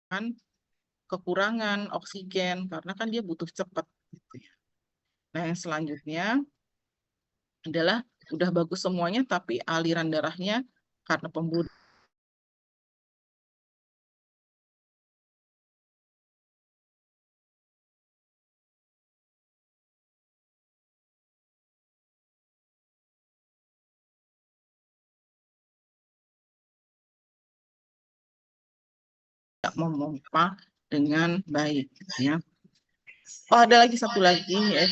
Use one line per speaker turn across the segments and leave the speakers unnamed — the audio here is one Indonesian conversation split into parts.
kan kekurangan oksigen karena kan dia butuh cepat gitu ya. Nah, yang selanjutnya adalah udah bagus semuanya tapi aliran darahnya karena pembuluh tidak memompa dengan baik ya. Oh, ada lagi satu lagi ya.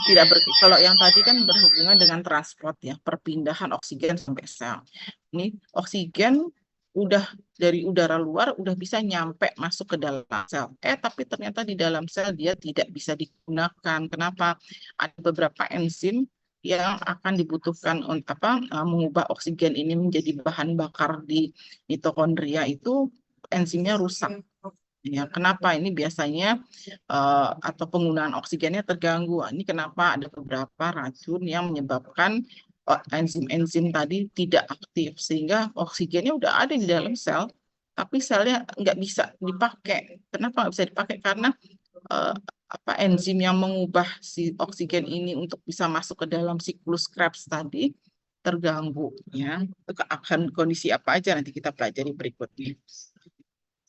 Tidak kalau yang tadi kan berhubungan dengan transport ya, perpindahan oksigen sampai sel. Ini oksigen udah dari udara luar udah bisa nyampe masuk ke dalam sel. Tapi ternyata di dalam sel dia tidak bisa digunakan. Kenapa? Ada beberapa enzim yang akan dibutuhkan untuk mengubah oksigen ini menjadi bahan bakar di mitokondria itu enzimnya rusak. Ya, kenapa ini biasanya atau penggunaan oksigennya terganggu? Ini kenapa ada beberapa racun yang menyebabkan enzim-enzim tadi tidak aktif sehingga oksigennya udah ada di dalam sel, tapi selnya nggak bisa dipakai. Kenapa nggak bisa dipakai? Karena eh, enzim yang mengubah si oksigen ini untuk bisa masuk ke dalam siklus Krebs tadi terganggu ya. Itu akan kondisi apa aja nanti kita pelajari berikutnya.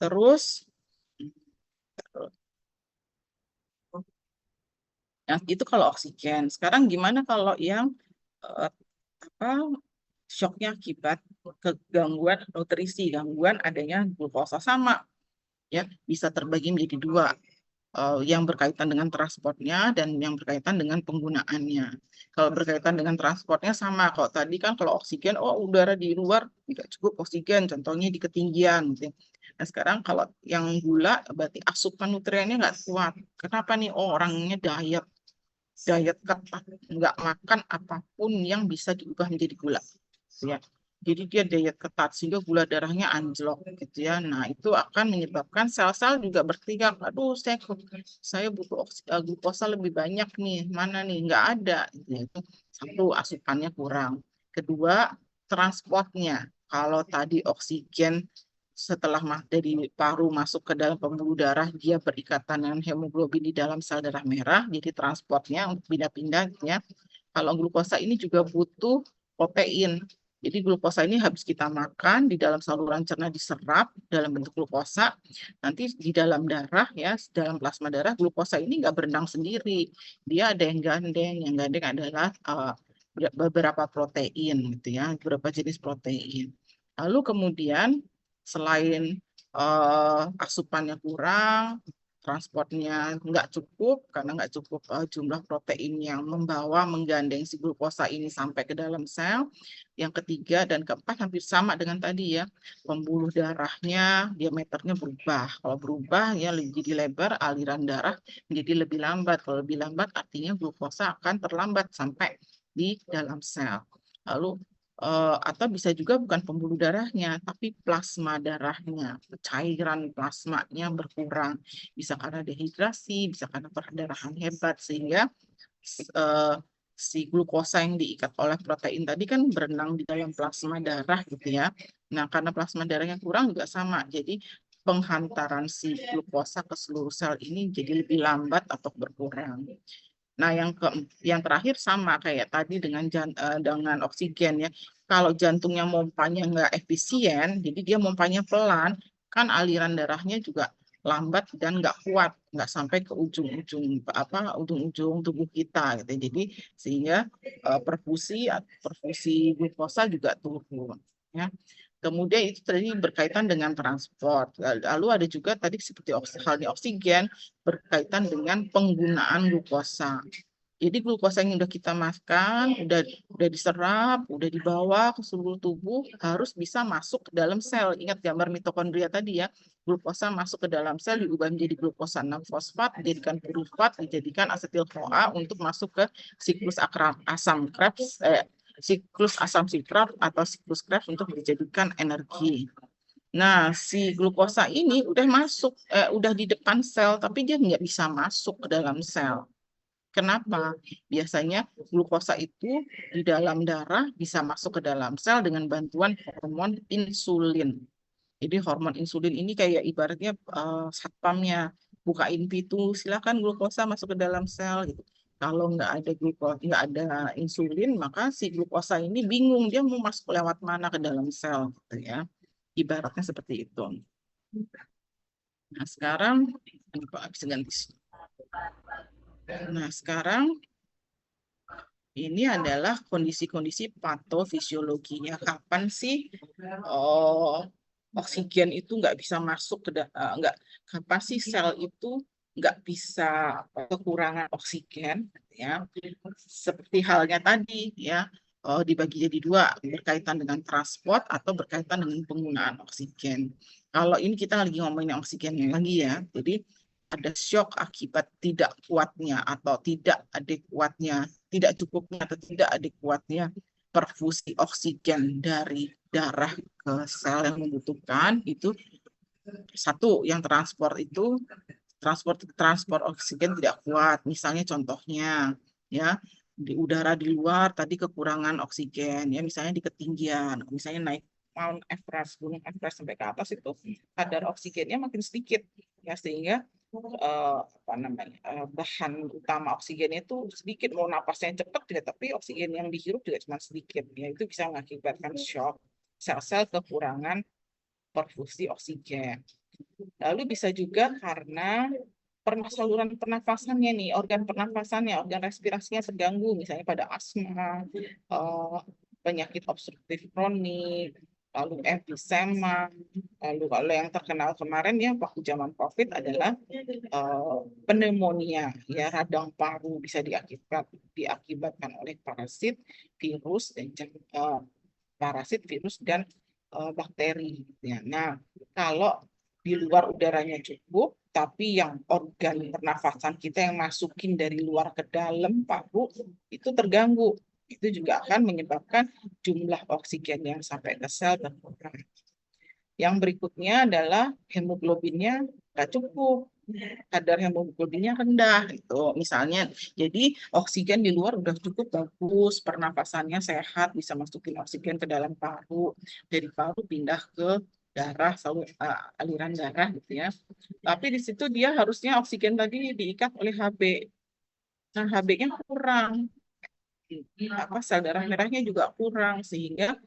Terus ya, itu kalau oksigen. Sekarang gimana kalau yang eh, apa shocknya akibat kegangguan nutrisi, gangguan adanya glukosa sama ya bisa terbagi menjadi dua. Yang berkaitan dengan transportnya dan yang berkaitan dengan penggunaannya. Kalau berkaitan dengan transportnya sama. Kalau tadi kan kalau oksigen, oh udara di luar tidak cukup oksigen, contohnya di ketinggian. Gitu. Nah sekarang kalau yang gula berarti asupan nutriennya nggak kuat. Kenapa nih? Oh orangnya diet ketat, nggak makan apapun yang bisa diubah menjadi gula, ya. Jadi dia diet ketat sehingga gula darahnya anjlok, gitu ya. Nah itu akan menyebabkan sel-sel juga berteriak, aduh saya butuh glukosa lebih banyak nih, mana nih? Nggak ada. Gitu ya. Itu satu, asupannya kurang. Kedua, transportnya. Kalau tadi oksigen setelah dari paru masuk ke dalam pembuluh darah, dia berikatan dengan hemoglobin di dalam sel darah merah, jadi transportnya untuk pindah-pindah ya. Kalau glukosa ini juga butuh protein. Jadi glukosa ini habis kita makan di dalam saluran cerna diserap dalam bentuk glukosa. Nanti di dalam darah ya, dalam plasma darah glukosa ini nggak berenang sendiri. Dia ada yang gandeng. Yang gandeng adalah beberapa protein gitu ya, beberapa jenis protein. Lalu kemudian selain asupannya kurang, transportnya nggak cukup karena nggak cukup jumlah protein yang membawa menggandeng si glukosa ini sampai ke dalam sel. Yang ketiga dan keempat hampir sama dengan tadi ya, pembuluh darahnya diameternya berubah. Kalau berubah ya jadi lebar, aliran darah menjadi lebih lambat. Kalau lebih lambat artinya glukosa akan terlambat sampai di dalam sel. Lalu atau bisa juga bukan pembuluh darahnya, tapi plasma darahnya, cairan plasmanya berkurang. Bisa karena dehidrasi, bisa karena perdarahan hebat, sehingga eh, si glukosa yang diikat oleh protein tadi kan berenang di dalam plasma darah gitu ya. Nah, karena plasma darahnya kurang juga sama. Jadi penghantaran si glukosa ke seluruh sel ini jadi lebih lambat atau berkurang. Nah, yang terakhir sama kayak tadi dengan oksigen ya. Kalau jantungnya mompanya nggak efisien, jadi dia mompanya pelan, kan aliran darahnya juga lambat dan nggak kuat, nggak sampai ke ujung-ujung tubuh kita gitu. Jadi sehingga perfusi glukosa juga turun. Ya. Kemudian itu tadi berkaitan dengan transport. Lalu ada juga tadi seperti halnya oksigen berkaitan dengan penggunaan glukosa. Jadi glukosa yang udah kita makan, udah diserap, udah dibawa ke seluruh tubuh, harus bisa masuk ke dalam sel. Ingat gambar mitokondria tadi ya, glukosa masuk ke dalam sel diubah menjadi glukosa 6 fosfat, dijadikan pirufat, dijadikan asetil CoA untuk masuk ke siklus asam Krebs, siklus asam sitrat atau siklus Krebs untuk dijadikan energi. Nah, si glukosa ini udah masuk, udah di depan sel, tapi dia nggak bisa masuk ke dalam sel. Kenapa? Biasanya glukosa itu di dalam darah bisa masuk ke dalam sel dengan bantuan hormon insulin. Jadi hormon insulin ini kayak ibaratnya satpamnya, bukain pintu, silakan glukosa masuk ke dalam sel gitu. Kalau nggak ada insulin, maka si glukosa ini bingung dia mau masuk lewat mana ke dalam sel gitu ya. Ibaratnya seperti itu. Nah, sekarang ini Pak bisa ganti. Nah, sekarang ini adalah kondisi-kondisi patofisiologinya. Kapan sih oh, oksigen itu nggak bisa masuk nggak kapan sih sel itu nggak bisa kekurangan oksigen ya seperti halnya tadi ya dibagi jadi dua berkaitan dengan transport atau berkaitan dengan penggunaan oksigen. Kalau ini kita lagi ngomongin oksigen lagi ya, jadi ada shock akibat tidak kuatnya atau tidak adekuatnya, tidak cukupnya atau tidak adekuatnya perfusi oksigen dari darah ke sel yang membutuhkan itu. Satu yang transport oksigen tidak kuat, misalnya contohnya ya di udara di luar tadi kekurangan oksigen ya, misalnya di ketinggian, misalnya naik Mount Everest, Gunung Everest sampai ke atas itu kadar oksigennya makin sedikit ya, sehingga apa namanya bahan utama oksigennya itu sedikit, mau napasnya cepat ya tapi oksigen yang dihirup juga cuma sedikit ya, itu bisa mengakibatkan shock sel-sel kekurangan perfusi oksigen. Lalu bisa juga karena saluran pernafasannya nih, organ pernafasannya, organ respirasinya terganggu, misalnya pada asma, eh, penyakit obstruktif kronik, lalu emfisema, lalu kalau yang terkenal kemarin ya waktu zaman COVID adalah pneumonia, ya radang paru bisa diakibatkan oleh parasit, virus dan bakteri. Ya. Nah, kalau di luar udaranya cukup, tapi yang organ pernafasan kita yang masukin dari luar ke dalam paru itu terganggu. Itu juga akan menyebabkan jumlah oksigen yang sampai ke sel berkurang. Yang berikutnya adalah hemoglobinnya nggak cukup, kadar hemoglobinnya rendah itu misalnya. Jadi oksigen di luar udah cukup bagus, pernapasannya sehat, bisa masukin oksigen ke dalam paru, dari paru pindah ke darah, aliran darah gitu ya. Tapi di situ dia harusnya oksigen tadi diikat oleh Hb. Nah, Hb-nya kurang. Sel darah merahnya juga kurang, sehingga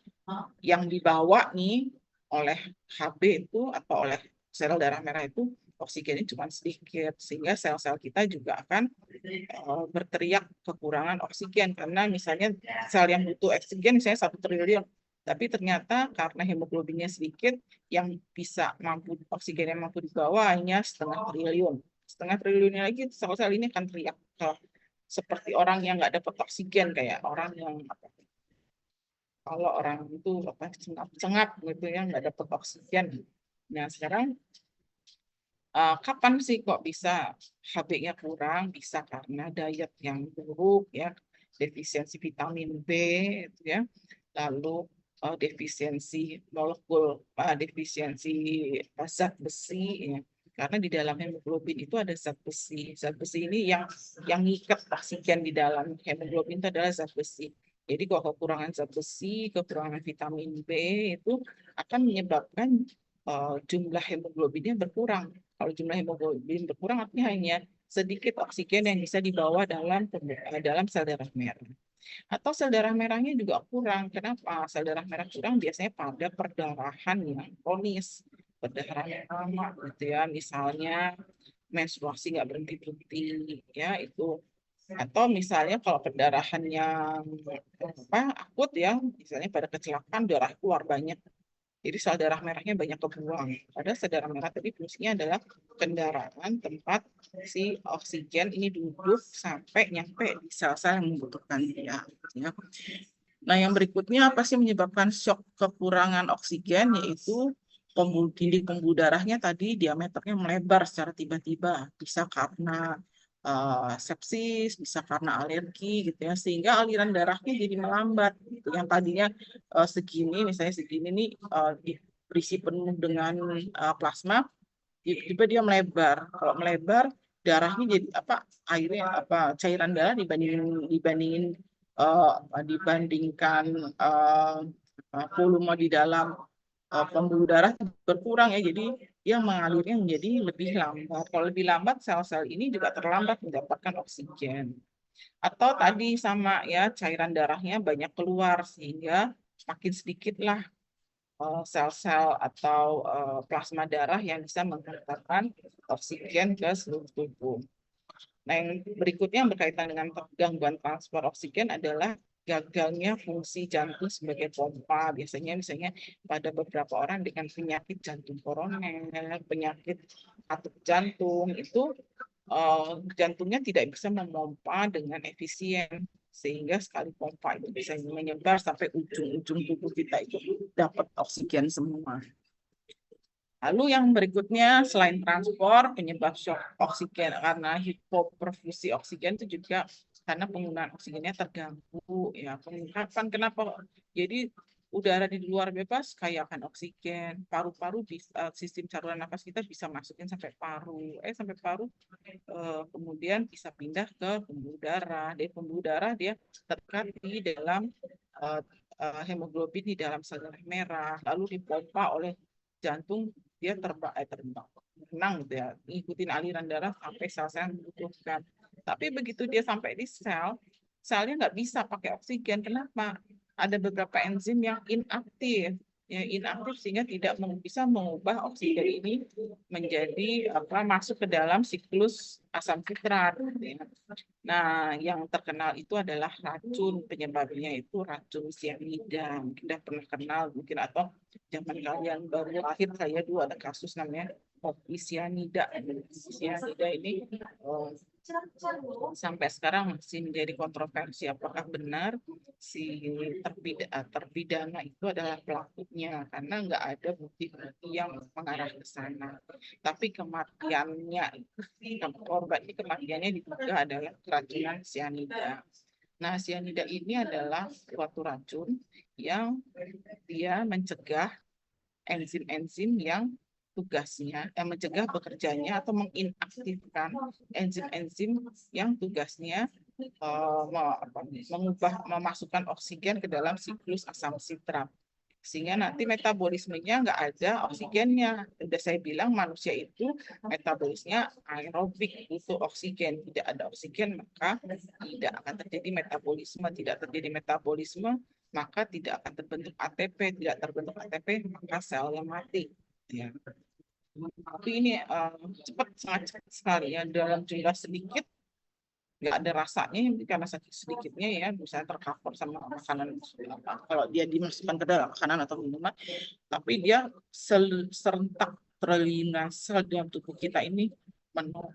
yang dibawa nih oleh Hb itu atau oleh sel darah merah itu oksigennya cuma sedikit, sehingga sel-sel kita juga akan berteriak kekurangan oksigen, karena misalnya sel yang butuh oksigen misalnya 1 triliun, tapi ternyata karena hemoglobinnya sedikit, yang bisa mampu oksigen yang mampu dibawa hanya 0,5 triliun. 0,5 triliunnya lagi sel-sel ini akan teriak seperti orang yang nggak dapat oksigen, kayak orang yang kalau orang itu cengap gitu ya, nggak dapat oksigen. Nah, sekarang kapan sih kok bisa Hb-nya kurang? Bisa karena diet yang buruk ya, defisiensi vitamin B itu ya, lalu defisiensi defisiensi zat besi ya. Karena di dalam hemoglobin itu ada zat besi. Zat besi ini yang ngikat oksigen di dalam hemoglobin itu adalah zat besi. Jadi kalau kekurangan zat besi, kekurangan vitamin B itu akan menyebabkan jumlah hemoglobinnya berkurang. Kalau jumlah hemoglobin berkurang artinya hanya sedikit oksigen yang bisa dibawa dalam sel darah merah. Atau sel darah merahnya juga kurang. Kenapa? Sel darah merah kurang biasanya pada perdarahan yang kronis, perdarahan yang lama gitu ya. Misalnya menstruasi nggak berhenti-berhenti ya itu. Atau misalnya kalau perdarahan yang akut ya, misalnya pada kecelakaan darah keluar banyak. Jadi sel darah merahnya banyak kebuang. Padahal sel darah merah tadi fungsinya adalah kendaraan tempat si oksigen ini duduk sampai nyampe di sel-sel yang membutuhkan dia. Ya. Nah, yang berikutnya apa sih menyebabkan shock kekurangan oksigen, yaitu dinding pembuluh darahnya tadi diameternya melebar secara tiba-tiba. Bisa karena sepsis, bisa karena alergi gitu ya, sehingga aliran darahnya jadi melambat. Gitu. Yang tadinya segini, misalnya segini nih berisi penuh dengan plasma, tiba-tiba dia melebar. Kalau melebar, darahnya jadi cairan darah dibandingkan volume di dalam pembuluh darah berkurang ya, jadi dia mengalirnya menjadi lebih lambat. Kalau lebih lambat, sel-sel ini juga terlambat mendapatkan oksigen. Atau tadi sama ya, cairan darahnya banyak keluar sehingga makin sedikitlah sel-sel atau plasma darah yang bisa mengantarkan oksigen ke seluruh tubuh. Nah, yang berikutnya yang berkaitan dengan gangguan transport oksigen adalah gagalnya fungsi jantung sebagai pompa. Biasanya misalnya pada beberapa orang dengan penyakit jantung koroner, penyakit katup jantung, itu jantungnya tidak bisa memompa dengan efisien. Sehingga sekali pompa itu bisa menyebar sampai ujung-ujung tubuh kita itu dapat oksigen semua. Lalu yang berikutnya selain transport, penyebab shock oksigen karena hipoperfusi oksigen itu juga karena penggunaan oksigennya terganggu ya. Kan kenapa? Jadi udara di luar bebas kaya akan oksigen, paru-paru bisa sistem saluran nafas kita bisa masukin sampai paru, sampai paru kemudian bisa pindah ke pembuluh darah. Dari pembuluh darah dia terdekat di dalam hemoglobin di dalam sel darah merah, lalu dipompa oleh jantung, dia terbang tenang gitu ya, ngikutin aliran darah sampai sel-sel yang membutuhkan. Tapi begitu dia sampai di sel, selnya nggak bisa pakai oksigen. Kenapa? Ada beberapa enzim yang inaktif, ya inaktif sehingga tidak bisa mengubah oksigen ini menjadi masuk ke dalam siklus asam sitrat. Ya. Nah, yang terkenal itu adalah racun, penyebabnya itu racun cyanida. Mungkin udah pernah kenal mungkin, atau zaman kalian baru lahir saya dulu ada kasus namanya kopi cyanida. Cyanida ini sampai sekarang masih menjadi kontroversi apakah benar si terpidana itu adalah pelakunya, karena nggak ada bukti-bukti yang mengarah ke sana. Tapi kematiannya, korban ini kematiannya diduga adalah keracunan cyanida. Nah, cyanida ini adalah suatu racun yang dia mencegah enzim-enzim yang tugasnya mencegah bekerjanya atau menginaktifkan enzim-enzim yang tugasnya memasukkan oksigen ke dalam siklus asam sitrat, sehingga nanti metabolismenya nggak ada oksigennya. Sudah saya bilang manusia itu metabolisnya aerobik, butuh oksigen. Tidak ada oksigen maka tidak akan terjadi metabolisme. Tidak terjadi metabolisme maka tidak akan terbentuk ATP. Tidak terbentuk ATP maka selnya mati. Ya. Tapi ini cepat, sangat cepat sekali ya, dalam jumlah sedikit, nggak ada rasanya karena saking sedikitnya ya, misalnya tercover sama makanan kalau dia dimasukkan ke dalam makanan atau minuman, tapi dia serentak terlinasi dalam tubuh kita ini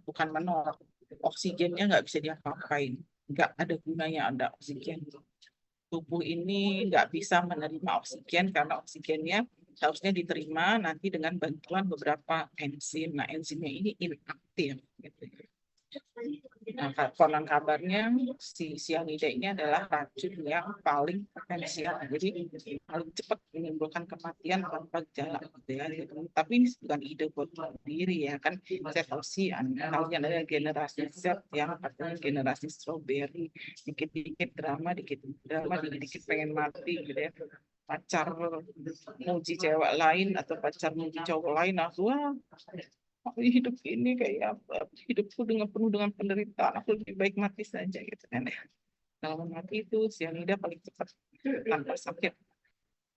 bukan menolak, oksigennya nggak bisa diapa-apain, nggak ada gunanya ada oksigen. Tubuh ini nggak bisa menerima oksigen karena oksigennya harusnya diterima nanti dengan bantuan beberapa enzim. Nah, enzimnya ini inaktif. Gitu. Nah, konon kabarnya si cyanida ini adalah racun yang paling potensial. Jadi paling cepat menimbulkan kematian tanpa gejala. Gitu ya. Tapi ini bukan ide buat diri ya kan. Saya tahu sih kalian ada generasi Z yang katanya generasi strawberry, dikit-dikit drama, dikit-dikit pengen mati gitu ya. Pacar muji cewek lain atau pacar muji cowok lain, wah hidup ini kayak hidupku dengan penuh dengan penderitaan, aku lebih baik mati saja gitu kan ya. Kalau mati itu cyanida paling cepat tanpa sakit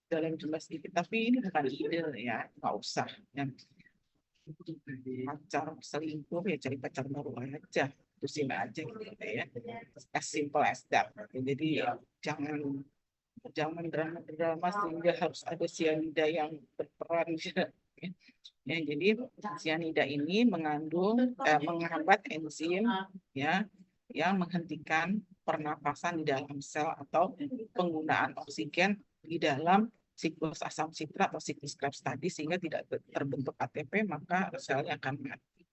dalam jumlah sedikit, tapi ini bukan ide ya, nggak usah yang pacar selingkuh ya cari pacar baru aja, terusin aja gitu ya, as simple as that. Jadi jangan drama-drama sehingga harus ada cyanida yang berperan. Ya, jadi cyanida ini menghambat enzim ya yang menghentikan pernapasan di dalam sel atau penggunaan oksigen di dalam siklus asam sitrat atau siklus Krebs tadi, sehingga tidak terbentuk ATP maka selnya akan mati.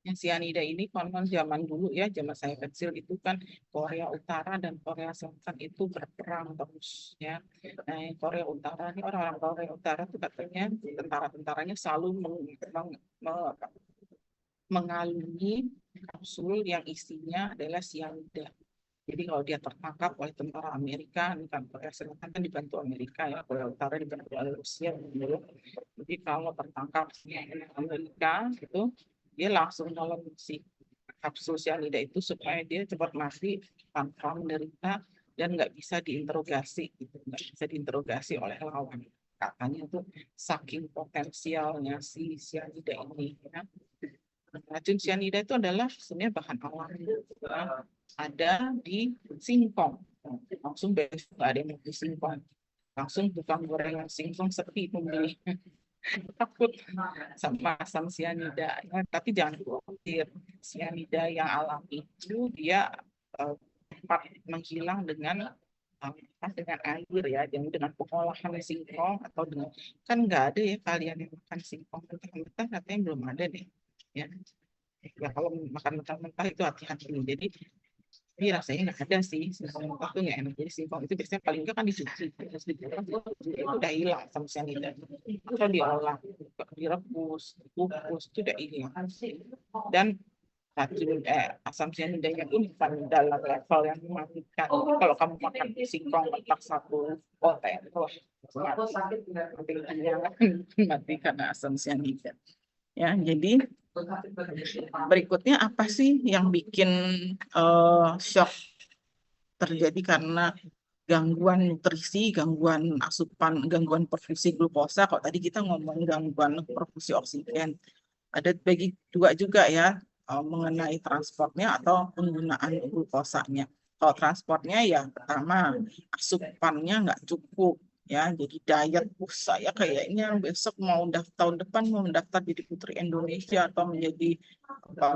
Yang cyanida ini konon zaman dulu ya, zaman saya kecil itu kan Korea Utara dan Korea Selatan itu berperang terus ya. Nah, Korea Utara ini, orang-orang Korea Utara itu katanya tentara-tentaranya selalu mengalungi kapsul yang isinya adalah cyanida. Jadi kalau dia tertangkap oleh tentara Amerika, kan Korea Selatan kan dibantu Amerika ya, Korea Utara dibantu oleh Rusia dulu. Jadi kalau tertangkap Amerika itu, dia langsung mengonsumsi kapsul cyanida itu supaya dia cepat mati tanpa menderita dan nggak bisa diinterogasi gitu, nggak bisa diinterogasi oleh lawan. Katanya tuh saking potensialnya si cyanida ini ya. Racun cyanida itu adalah sebenarnya bahan alami ya, ada di singkong. Langsung besok nggak ada yang mau di singkong. Langsung tukang gorengan singkong sepi pembeli. Takut sama asam cyanida. Ya, tapi jangan khawatir, cyanida yang alami itu dia cepat menghilang dengan air ya, dengan pengolahan singkong atau dengan kan nggak ada ya kalian yang makan singkong mentah-mentah katanya belum ada deh ya. Ya kalau makan mentah-mentah itu hati-hati. Jadi tapi rasanya nggak ada sih singkong mentah tuh nggak enak. Jadi singkong itu biasanya paling nggak kan dicuci, terus dibuang, itu udah hilang sama cyanida. Kalau diolah, direbus, dikukus itu udah hilang. Dan asam cyanidanya itu bukan dalam level yang mematikan. Kalau kamu makan singkong mentah satu poten, wah mati mati karena asam cyanida. Ya, jadi berikutnya apa sih yang bikin shock terjadi karena gangguan nutrisi, gangguan asupan, gangguan perfusi glukosa. Kalau tadi kita ngomong gangguan perfusi oksigen, ada bagi dua juga ya, mengenai transportnya atau penggunaan glukosanya. Kalau transportnya ya pertama asupannya nggak cukup ya, jadi diet saya kayaknya besok tahun depan mau mendaftar jadi Putri Indonesia atau menjadi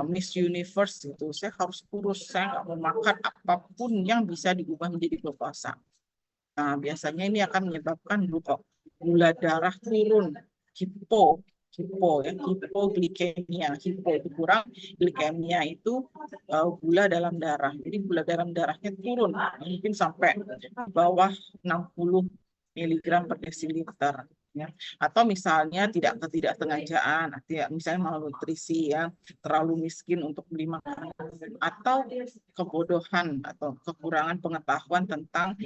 Miss Universe gitu, saya harus kurus, saya nggak mau makan apapun yang bisa diubah menjadi glukosa. Nah, biasanya ini akan menyebabkan gula darah turun, hipoglikemia. Hipo itu kurang, glikemia itu gula dalam darah. Jadi gula dalam darahnya turun, mungkin sampai bawah 60 miligram per desiliter. Ya. Atau misalnya ketidaksengajaan, misalnya malnutrisi ya, terlalu miskin untuk beli makanan, atau kebodohan atau kekurangan pengetahuan tentang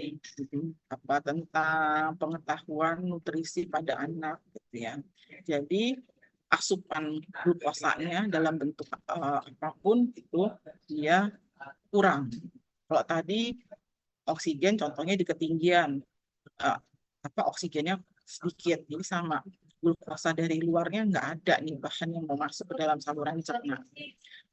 pengetahuan nutrisi pada anak gitu ya. Jadi asupan glukosanya dalam bentuk apapun itu dia kurang. Kalau tadi oksigen contohnya di ketinggian, oksigennya sedikit, jadi sama glukosa dari luarnya nggak ada nih bahan yang mau masuk ke dalam saluran cerna.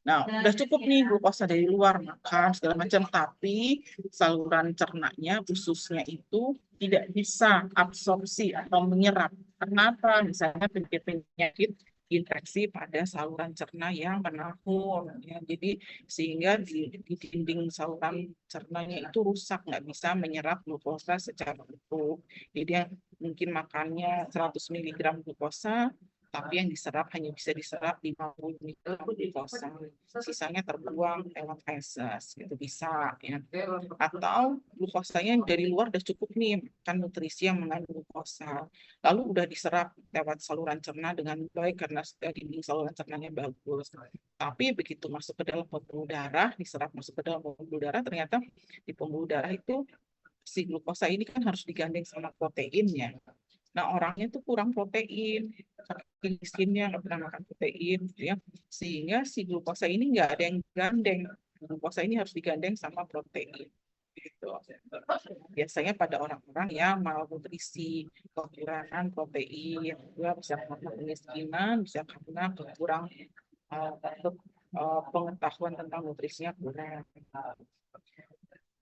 Nah, udah cukup nih glukosa dari luar, makan segala macam, tapi saluran cernanya, ususnya itu tidak bisa absorpsi atau menyerap. Kenapa? Misalnya penyakit infeksi pada saluran cerna yang menahun. Ya. Jadi sehingga di dinding saluran cernanya itu rusak, nggak bisa menyerap glukosa secara utuh. Jadi mungkin makannya 100 mg glukosa, tapi yang diserap hanya bisa diserap 50 mg glukosa. Sisanya terbuang lewat feses, gitu bisa ya. Atau glukosanya dari luar udah cukup nih, kan nutrisi yang mengandung glukosa. Lalu udah diserap lewat saluran cerna dengan baik karena dinding saluran cernanya bagus. Tapi begitu masuk ke dalam pembuluh darah, diserap masuk ke dalam pembuluh darah, ternyata di pembuluh darah itu si glukosa ini kan harus digandeng sama proteinnya. Nah, orangnya tuh kurang protein, saking miskinnya nggak pernah makan protein, gitu ya. Sehingga si glukosa ini nggak ada yang gandeng. Glukosa ini harus digandeng sama protein. Gitu. Biasanya pada orang-orang yang malnutrisi, kekurangan protein, juga bisa karena kemiskinan, bisa karena kekurangan pengetahuan tentang nutrisinya kurang.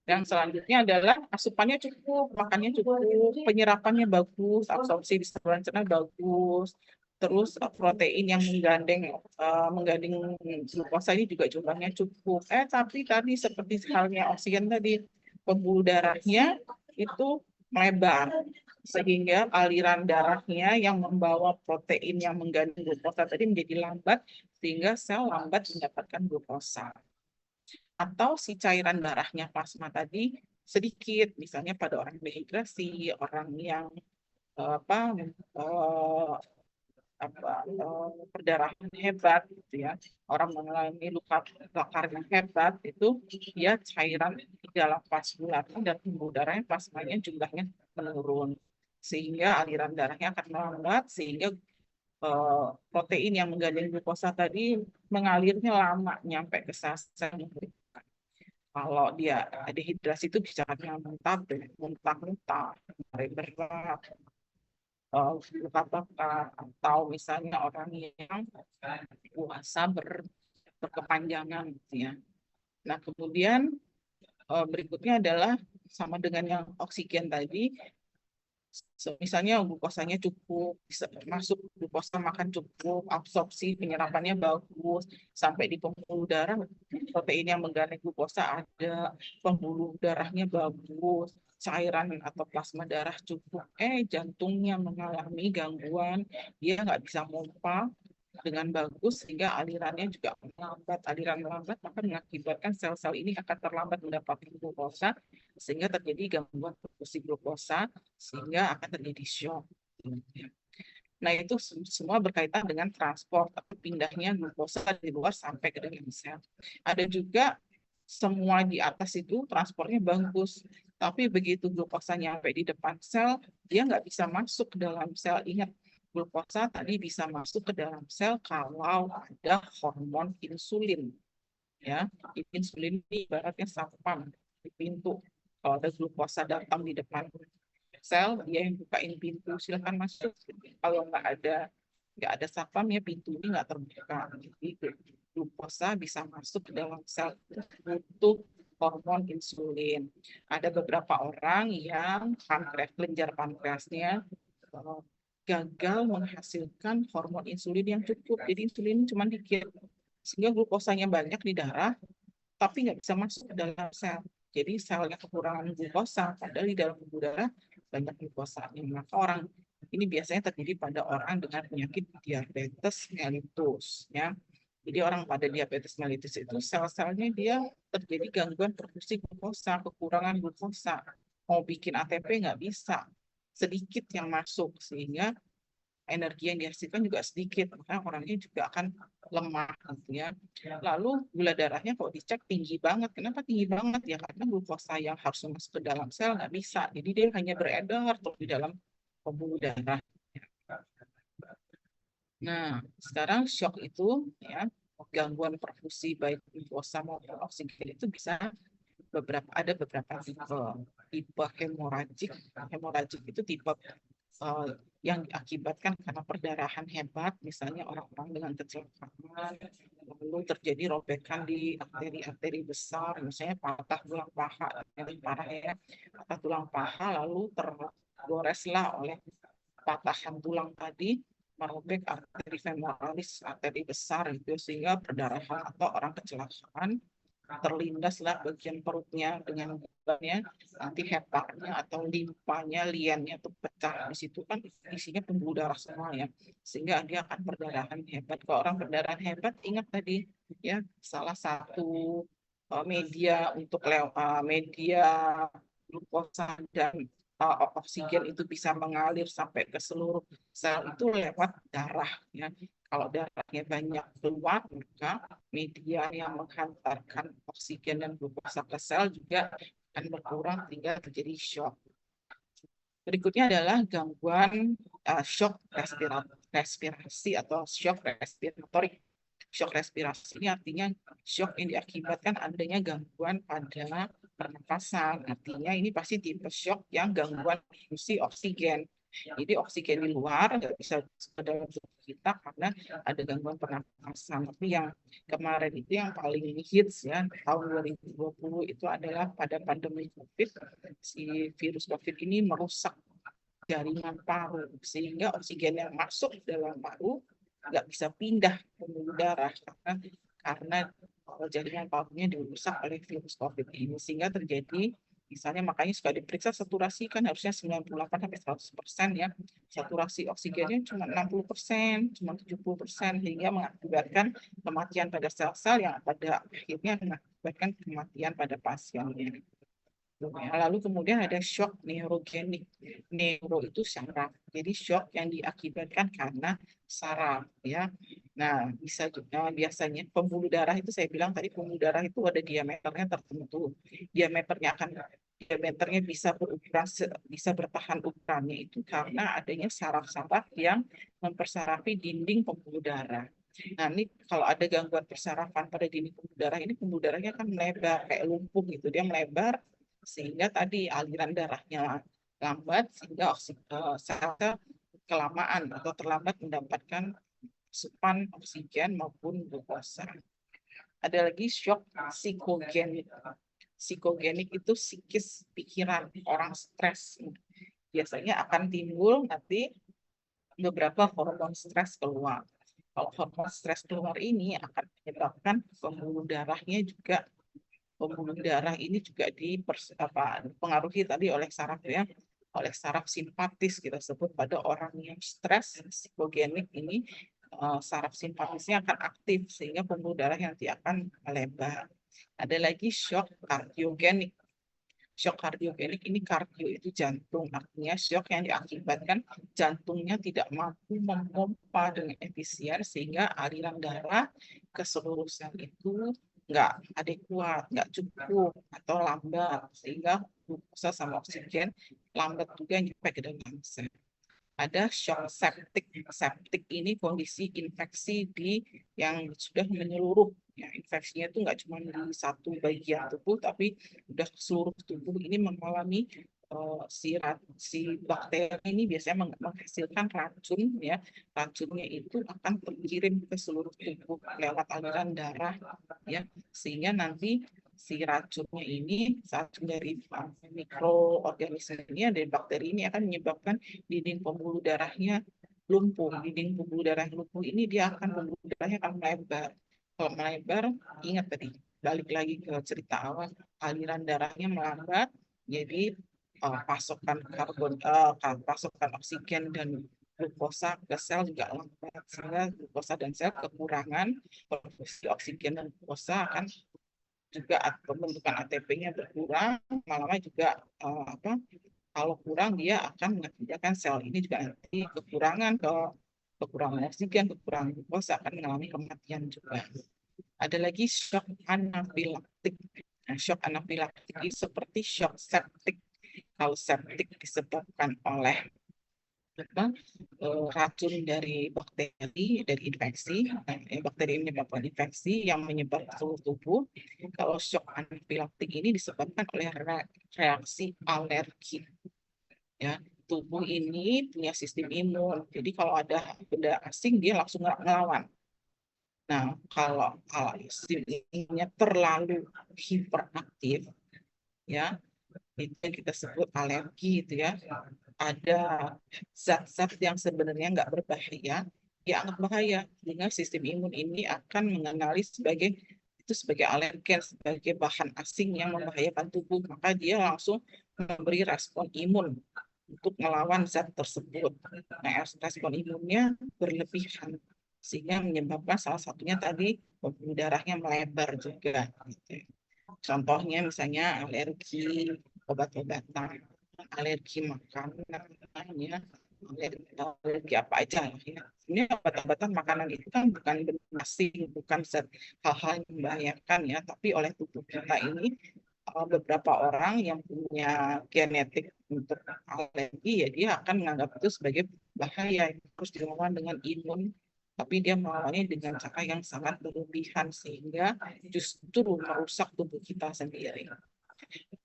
Yang selanjutnya adalah asupannya cukup, makannya cukup, penyerapannya bagus, absorpsi di saluran cerna bagus, terus protein yang menggandeng glukosa ini juga jumlahnya cukup. Tapi tadi seperti halnya oksigen tadi, pembuluh darahnya itu melebar, sehingga aliran darahnya yang membawa protein yang menggandeng glukosa tadi menjadi lambat, sehingga sel lambat mendapatkan glukosa. Atau si cairan darahnya plasma tadi sedikit, misalnya pada orang dehidrasi, orang yang perdarahan hebat gitu ya, orang mengalami luka bakar yang hebat, itu dia cairan di dalam vaskularnya dan pembuluh darahnya plasmanya jumlahnya menurun, sehingga aliran darahnya akan melambat, sehingga protein yang menggandeng glukosa tadi mengalirnya lama nyampe ke sel. Kalau dia dehidrasi itu bisa muntah-muntah, berat, luka bakar, atau misalnya orang yang puasa berkepanjangan gitu ya. Nah, kemudian berikutnya adalah sama dengan yang oksigen tadi, misalnya glukosanya cukup, bisa masuk glukosa, makan cukup, absorpsi penyerapannya bagus, sampai di pembuluh darah protein yang mengganti glukosa ada, pembuluh darahnya bagus, cairan atau plasma darah cukup, jantungnya mengalami gangguan, dia nggak bisa pompa dengan bagus, sehingga alirannya juga melambat. Aliran melambat maka mengakibatkan sel-sel ini akan terlambat mendapatkan glukosa, sehingga terjadi gangguan produksi glukosa, sehingga akan terjadi shock. Nah, itu semua berkaitan dengan transport atau pindahnya glukosa dari luar sampai ke dalam sel. Ada juga semua di atas itu transportnya bagus, tapi begitu glukosa nyampe di depan sel, dia nggak bisa masuk ke dalam sel. Ingat, glukosa tadi bisa masuk ke dalam sel kalau ada hormon insulin. Ya, insulin ini ibaratnya satpam di pintu. Kalau ada glukosa datang di depan sel, dia yang bukain pintu, silakan masuk. Kalau nggak ada satpam ya, pintu ini nggak terbuka. Jadi glukosa bisa masuk ke dalam sel, butuh hormon insulin. Ada beberapa orang yang kelenjar pankreasnya gagal menghasilkan hormon insulin yang cukup. Jadi insulin cuma dikit, sehingga glukosanya banyak di darah, tapi nggak bisa masuk ke dalam sel. Jadi selnya kekurangan glukosa, padahal di dalam tubuh darah banyak glukosa. Maka orang ini biasanya terjadi pada orang dengan penyakit diabetes mellitus. Ya. Jadi orang pada diabetes mellitus itu sel-selnya dia terjadi gangguan produksi glukosa, kekurangan glukosa. Mau bikin ATP nggak bisa, sedikit yang masuk, sehingga energi yang dihasilkan juga sedikit, maka orangnya juga akan lemah gitu ya. Lalu gula darahnya kalau dicek tinggi banget. Kenapa tinggi banget? Ya karena glukosa yang harus masuk ke dalam sel nggak bisa, jadi dia hanya beredar terus di dalam pembuluh darah. Nah, sekarang shock itu ya, gangguan perfusi baik glukosa maupun oksigen itu bisa ada beberapa tipe hemoragik. Hemoragik itu tipe yang diakibatkan karena perdarahan hebat, misalnya orang-orang dengan kecelakaan, lalu terjadi robekan di arteri-arteri besar, misalnya patah tulang paha, yang parah ya, patah tulang paha lalu tergoreslah oleh patahan tulang tadi, merobek arteri femoralis, arteri besar itu, sehingga perdarahan atau orang kecelakaan terlindaslah bagian perutnya dengan bebannya, nanti hepatnya atau limpanya, liannya itu pecah. Di situ kan isinya pembuluh darah semua ya, sehingga dia akan perdarahan hebat. Kalau orang perdarahan hebat, ingat tadi ya, salah satu media untuk media glukosa dan oksigen itu bisa mengalir sampai ke seluruh sel itu lewat darah ya. Kalau darahnya banyak keluar, maka media yang menghantarkan oksigen dan glukosa ke sel juga akan berkurang sehingga terjadi shock. Berikutnya adalah gangguan shock respirasi atau shock respiratorik. Shock respirasi ini artinya shock yang diakibatkan adanya gangguan pada pernapasan. Artinya ini pasti tipe shock yang gangguan distribusi oksigen. Jadi oksigen di luar nggak bisa ke dalam tubuh kita karena ada gangguan pernapasan. Tapi yang kemarin itu yang paling hits ya, tahun 2020 itu adalah pada pandemi COVID. Si virus COVID ini merusak jaringan paru, sehingga oksigen yang masuk dalam paru nggak bisa pindah ke pembuluh darah karena jaringan parunya dirusak oleh virus COVID ini, sehingga terjadi misalnya, makanya suka diperiksa saturasi kan harusnya 98-100% ya, saturasi oksigennya cuma 60%, cuma 70%, hingga mengakibatkan kematian pada sel-sel yang pada akhirnya mengakibatkan kematian pada pasiennya. gitu ya. Lalu kemudian ada shock neurogenik. Neuro itu saraf. Jadi shock yang diakibatkan karena saraf ya. Nah, bisa juga biasanya pembuluh darah itu saya bilang tadi pembuluh darah itu ada diameternya tertentu. Diameternya bisa berukuran bisa bertahan ukurannya itu karena adanya saraf-saraf yang mempersarafi dinding pembuluh darah. Nah, ini kalau ada gangguan persarafan pada dinding pembuluh darah ini pembuluh darahnya akan melebar kayak lumpuh gitu. Dia melebar sehingga tadi aliran darahnya lambat sehingga sel kelamaan atau terlambat mendapatkan asupan oksigen maupun glukosa. Ada lagi shock psikogenik. Psikogenik itu psikis pikiran orang stres. Biasanya akan timbul nanti beberapa hormon stres keluar. Kalau hormon stres keluar ini akan menyebabkan pembuluh darah ini juga dipengaruhi tadi oleh saraf ya, oleh saraf simpatis kita sebut pada orang yang stres psikogenik ini saraf simpatisnya akan aktif sehingga pembuluh darah nanti akan melebar. Ada lagi shock kardiogenik. Shock kardiogenik ini kardio itu jantung, artinya shock yang diakibatkan jantungnya tidak mampu memompa dengan efisien sehingga aliran darah ke seluruh sel itu nggak adekuat, nggak cukup atau lambat sehingga glukosa sama oksigen lambat juga nyampe ke dalam sel. Ada shock septic. Septic ini kondisi infeksi yang sudah menyeluruh. Ya, infeksinya itu nggak cuma di satu bagian tubuh, tapi sudah seluruh tubuh ini mengalami si bakteri ini biasanya menghasilkan racun ya. Racunnya itu akan terkirim ke seluruh tubuh lewat aliran darah ya, sehingga nanti si racunnya ini racun dari mikroorganisme ini dari bakteri ini akan menyebabkan dinding pembuluh darahnya lumpuh. Dinding pembuluh darah lumpuh ini dia akan pembuluh darahnya akan melebar. Kalau melebar, ingat tadi balik lagi ke cerita awal, aliran darahnya melambat, jadi pasokan oksigen dan glukosa ke sel juga lambat sehingga glukosa dan sel kekurangan produksi oksigen dan glukosa akan juga pembentukan ATP-nya berkurang, lama-lama juga kalau kurang dia akan mengakibatkan sel ini juga nanti kekurangan oksigen, kekurangan glukosa akan mengalami kematian juga. Ada lagi shock anafilaktik. Nah, shock anafilaktik ini seperti shock septik. Kalau septik disebabkan oleh racun dari bakteri, dari infeksi, bakteri ini menyebabkan infeksi yang menyebar ke seluruh tubuh. Kalau shock anafilaktik ini disebabkan oleh reaksi alergi. Ya, tubuh ini punya sistem imun. Jadi kalau ada benda asing dia langsung ngelawan. Nah, kalau sistem imunnya terlalu hiperaktif, ya itu yang kita sebut alergi itu ya. Ada zat-zat yang sebenarnya nggak berbahaya, dianggap bahaya, dengan sistem imun ini akan mengenali sebagai alergen, sebagai bahan asing yang membahayakan tubuh, maka dia langsung memberi respon imun untuk melawan zat tersebut. Nah, respon imunnya berlebihan sehingga menyebabkan salah satunya tadi pembuluh darahnya melebar juga. Contohnya misalnya alergi obat-obatan, alergi makanan, ya, alergi apa aja ya. Ini obat-obatan makanan itu kan bukan asing, bukan hal-hal yang membahayakan ya, tapi oleh tubuh kita ini beberapa orang yang punya genetik untuk alergi ya dia akan menganggap itu sebagai bahaya, terus dilawan dengan imun, tapi dia melawannya dengan cara yang sangat berlebihan sehingga justru merusak tubuh kita sendiri.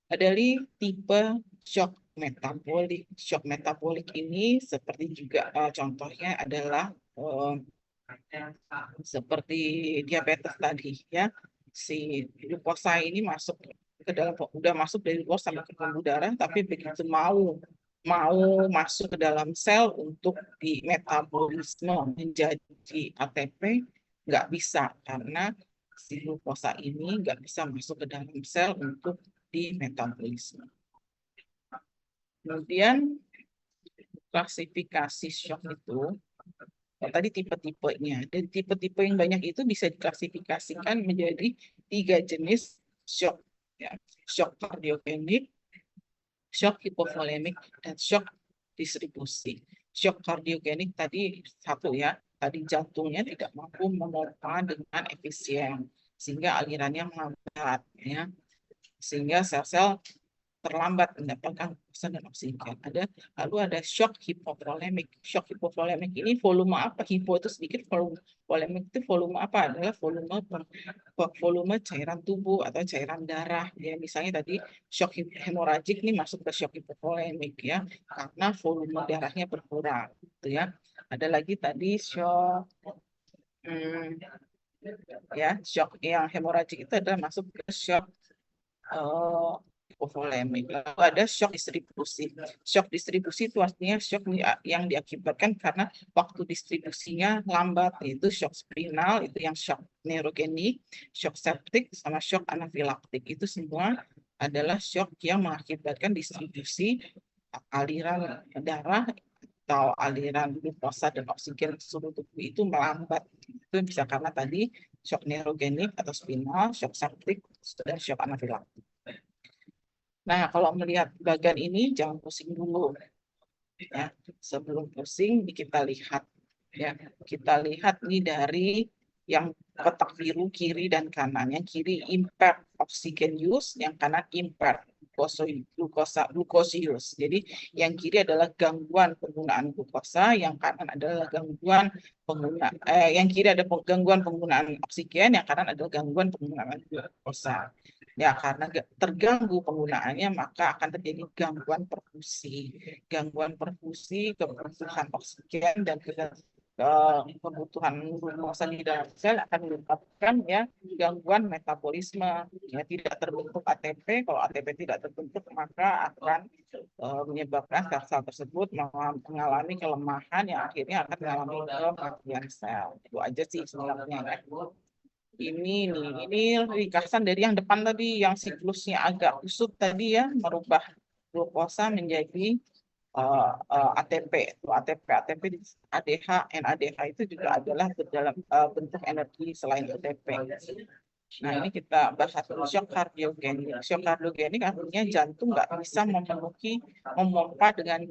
Ada tipe shock metabolik. Shock metabolik ini seperti juga contohnya adalah seperti diabetes tadi ya. Si glukosa ini masuk ke dalam, udah masuk dari luar sampai ke pembuluh darah, tapi begitu mau masuk ke dalam sel untuk di metabolisme menjadi ATP nggak bisa karena si glukosa ini nggak bisa masuk ke dalam sel untuk di metabolisme. Kemudian klasifikasi shock itu tadi tipe-tipenya, dan tipe-tipe yang banyak itu bisa diklasifikasikan menjadi 3 jenis shock ya. Shock kardiogenik, shock hipovolemik, dan shock distribusi. Shock kardiogenik tadi satu ya, tadi jantungnya tidak mampu memompa dengan efisien, sehingga alirannya melambat ya, sehingga sel-sel terlambat mendapatkan oksigen dan oksigen. Lalu ada shock hipovolemik. Shock hipovolemik ini volume apa? Hipo itu sedikit, volemik itu volume apa? Adalah volume cairan tubuh atau cairan darah. Ya, misalnya tadi shock hemoragik ini masuk ke shock hipovolemik ya, karena volume darahnya berkurang. Gitu ya. Ada lagi tadi shock ya, shock yang hemoragik itu adalah masuk ke shock hipovolemik. Lalu ada shock distribusi. Shock distribusi itu artinya shock yang diakibatkan karena waktu distribusinya lambat, yaitu shock spinal, itu yang shock neurogenik, shock septik, sama shock anafilaktik. Itu semua adalah shock yang mengakibatkan distribusi aliran darah atau aliran glukosa dan oksigen ke seluruh tubuh itu melambat. Itu bisa karena tadi shock neurogenik atau spinal, shock septik, dan shock anafilaktik. Nah, kalau melihat bagian ini jangan pusing dulu. Ya, sebelum pusing kita lihat ya. Kita lihat nih dari yang kotak biru kiri dan kanan. Yang kiri impaired oxygen use, yang kanan impaired glucose use. Jadi yang kiri adalah gangguan penggunaan glukosa, yang kanan adalah gangguan yang kiri ada gangguan penggunaan oksigen, yang kanan adalah gangguan penggunaan glukosa. Ya, karena terganggu penggunaannya, maka akan terjadi gangguan perfusi. Gangguan perfusi, kebutuhan oksigen, dan kebutuhan glukosa di dalam sel akan menyebabkan ya gangguan metabolisme. Ya, tidak terbentuk ATP. Kalau ATP tidak terbentuk, maka akan menyebabkan sel-sel tersebut mengalami kelemahan yang akhirnya akan mengalami kematian sel. Itu aja sih sebenarnya ya. Ini ringkasan dari yang depan tadi, yang siklusnya agak kusut tadi ya, merubah glukosa menjadi ATP. ATP, ADH, NADH itu juga adalah dalam bentuk energi selain ATP. Nah, ini kita bahas shock kardiogenik. Shock kardiogenik artinya jantung nggak bisa memompa dengan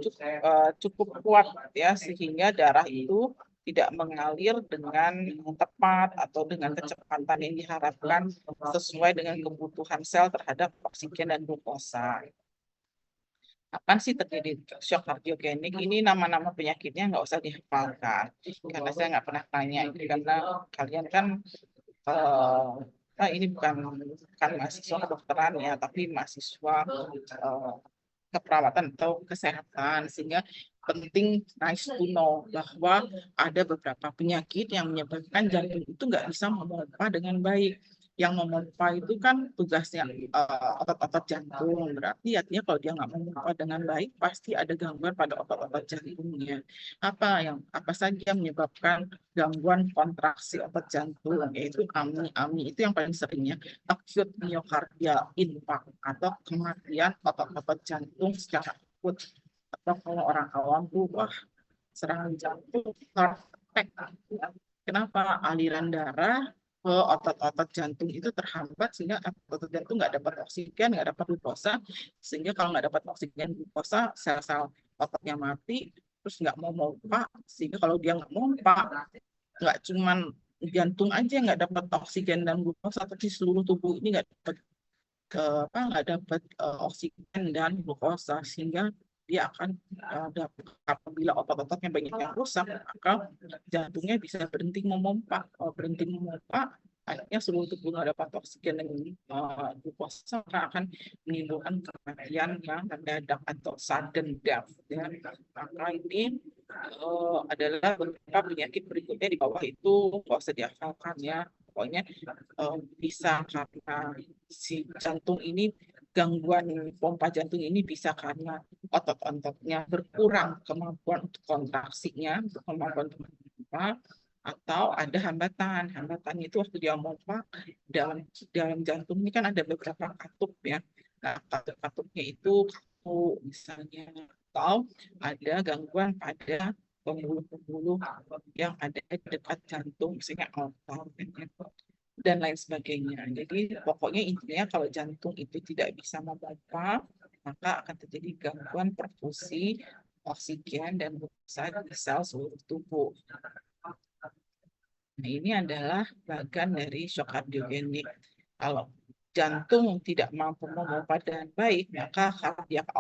cukup kuat ya, sehingga darah itu tidak mengalir dengan tepat atau dengan kecepatan yang diharapkan sesuai dengan kebutuhan sel terhadap oksigen dan glukosa. Kapan sih terjadi shock kardiogenik? Ini nama-nama penyakitnya nggak usah dihafalkan, karena saya nggak pernah tanya. Karena kalian kan ini bukan mahasiswa kedokteran ya, tapi mahasiswa keperawatan atau kesehatan, sehingga penting nice to know bahwa ada beberapa penyakit yang menyebabkan jantung itu nggak bisa memompa dengan baik. Yang memompa itu kan tugasnya otot-otot jantung, berarti artinya kalau dia nggak memompa dengan baik pasti ada gangguan pada otot-otot jantungnya. Apa saja menyebabkan gangguan kontraksi otot jantung, yaitu AMI itu yang paling seringnya acute myocardial infarct atau kematian otot-otot jantung secara akut, atau kalau orang awam tuh serangan jantung, heart attack. Kenapa? Aliran darah ke otot-otot jantung itu terhambat, sehingga otot jantung nggak dapat oksigen, nggak dapat glukosa, sehingga kalau nggak dapat oksigen glukosa, sel-sel ototnya mati, terus nggak mau pompa, sehingga kalau dia nggak pompa, nggak cuman jantung aja nggak dapat oksigen dan glukosa, tapi seluruh tubuh ini nggak dapat oksigen dan glukosa, sehingga dia akan apabila otot-ototnya banyak yang rusak, maka jantungnya bisa berhenti memompa. Kalau berhenti memompa, akhirnya seluruh tubuh nggak dapat oksigen dan glukosa, maka akan menimbulkan kematian yang mendadak atau sudden death. Ya. Maka ini adalah beberapa penyakit berikutnya di bawah itu, nggak usah dihafalkan ya. Pokoknya bisa karena si jantung ini, gangguan pompa jantung ini bisa karena otot-ototnya berkurang kemampuan untuk kontraksinya, kemampuan untuk memompa, atau ada hambatan. Hambatannya itu waktu dia memompa, dalam jantung ini kan ada beberapa katup ya. Nah, katup-katupnya itu kaku misalnya, atau ada gangguan pada pembuluh-pembuluh yang ada di dekat jantung, misalnya otot dan lain sebagainya. Jadi pokoknya intinya kalau jantung itu tidak bisa memompa, maka akan terjadi gangguan perfusi oksigen dan glukosa di sel seluruh tubuh. Nah, ini adalah bagian dari shock kardiogenik. Kalau jantung tidak mampu memompa dengan baik, maka cardiac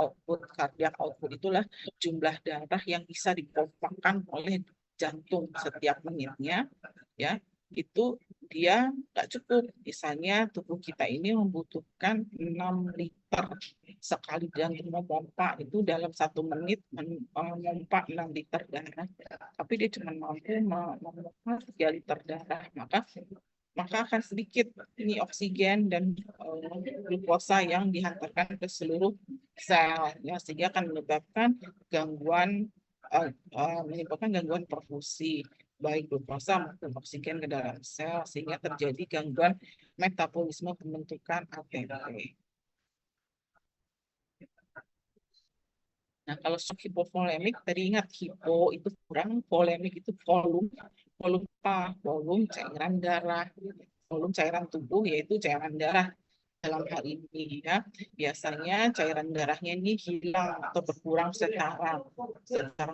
output itulah jumlah darah yang bisa dipompakan oleh jantung setiap menitnya, ya itu dia nggak cukup. Misalnya tubuh kita ini membutuhkan 6 liter sekali jantung memompa, itu dalam 1 menit memompa 6 liter darah, tapi dia cuma mampu memompa 3 liter darah, maka akan sedikit ini oksigen dan glukosa yang dihantarkan ke seluruh sel, ya, sehingga akan menyebabkan gangguan perfusi baik glukosa maupun oksigen ke dalam sel, sehingga terjadi gangguan metabolisme pembentukan ATP. Nah, kalau shock hipovolemik, tadi ingat hipo itu kurang, volemik itu volume, volume cairan darah, volume cairan tubuh yaitu cairan darah. Dalam hal ini, ya, biasanya cairan darahnya ini hilang atau berkurang secara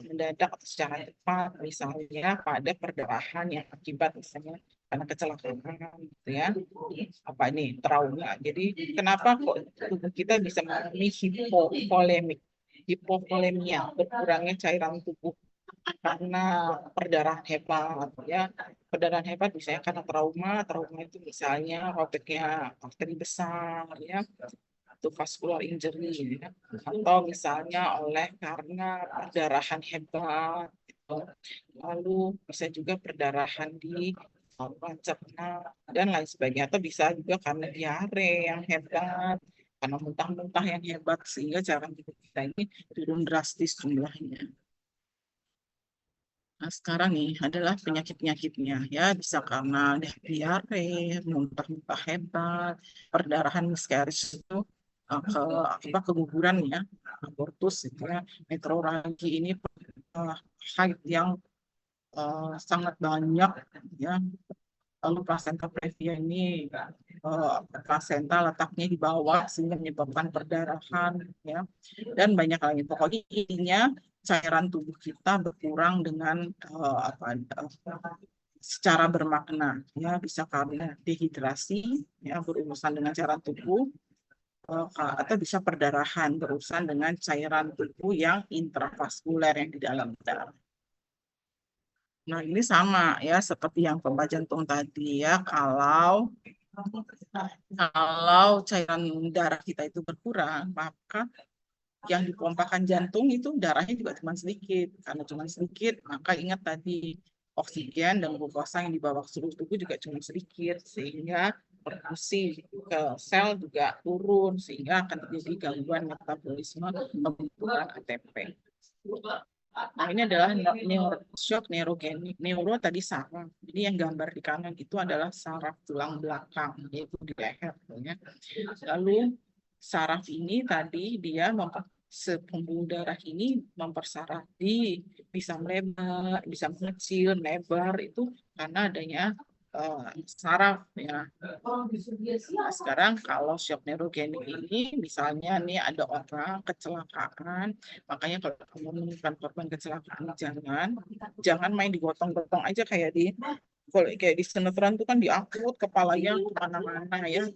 mendadak atau secara cepat, misalnya pada perdarahan yang akibat misalnya karena kecelakaan, gitu ya, apa ini trauma. Jadi kenapa kok tubuh kita bisa mengalami hipovolemia, berkurangnya cairan tubuh karena perdarahan hebat, ya. Perdarahan hebat misalnya karena trauma itu misalnya robeknya arteri besar, ya, itu vascular injury, ya. Atau misalnya karena perdarahan hebat, gitu. Lalu bisa juga perdarahan di saluran cerna dan lain sebagainya, atau bisa juga karena diare yang hebat, karena muntah-muntah yang hebat, sehingga cairan tubuh kita ini turun drastis jumlahnya. Nah, sekarang nih adalah penyakit-penyakitnya, ya, bisa karena diare, muntah-muntah hebat, perdarahan miscarriage itu keguguran, ya, abortus, gitu ya, meteoragi ini haid yang sangat banyak, ya. Lalu plasenta previa ini plasenta letaknya di bawah sehingga menyebabkan perdarahan, ya, dan banyak lagi. Pokoknya intinya cairan tubuh kita berkurang dengan secara bermakna, ya, bisa karena dehidrasi, ya, berurusan dengan cairan tubuh, atau bisa perdarahan berurusan dengan cairan tubuh yang intravaskuler yang di dalam darah. Nah, ini sama, ya, seperti yang pompa jantung tadi, ya. Kalau cairan darah kita itu berkurang, maka yang dipompakan jantung itu darahnya juga cuma sedikit. Karena cuma sedikit, maka ingat tadi oksigen dan glukosa yang dibawa ke seluruh tubuh juga cuma sedikit, sehingga perfusi ke sel juga turun, sehingga akan terjadi gangguan metabolisme pembentukan ATP. Nah, ini adalah shock neurogenik. Neuro tadi saraf. Jadi yang gambar di kanan itu adalah saraf tulang belakang, yaitu di leher, ya. Lalu saraf ini tadi dia pembuluh darah ini mempersaraf bisa melebar, bisa mengecil, lebar itu karena adanya saraf, ya. Nah, sekarang kalau shock neurogenik ini, misalnya nih ada orang kecelakaan, makanya kalau kamu menemukan korban kecelakaan, jangan main digotong-gotong aja kayak di sinetron itu kan diangkut kepalanya kemana-mana, ya.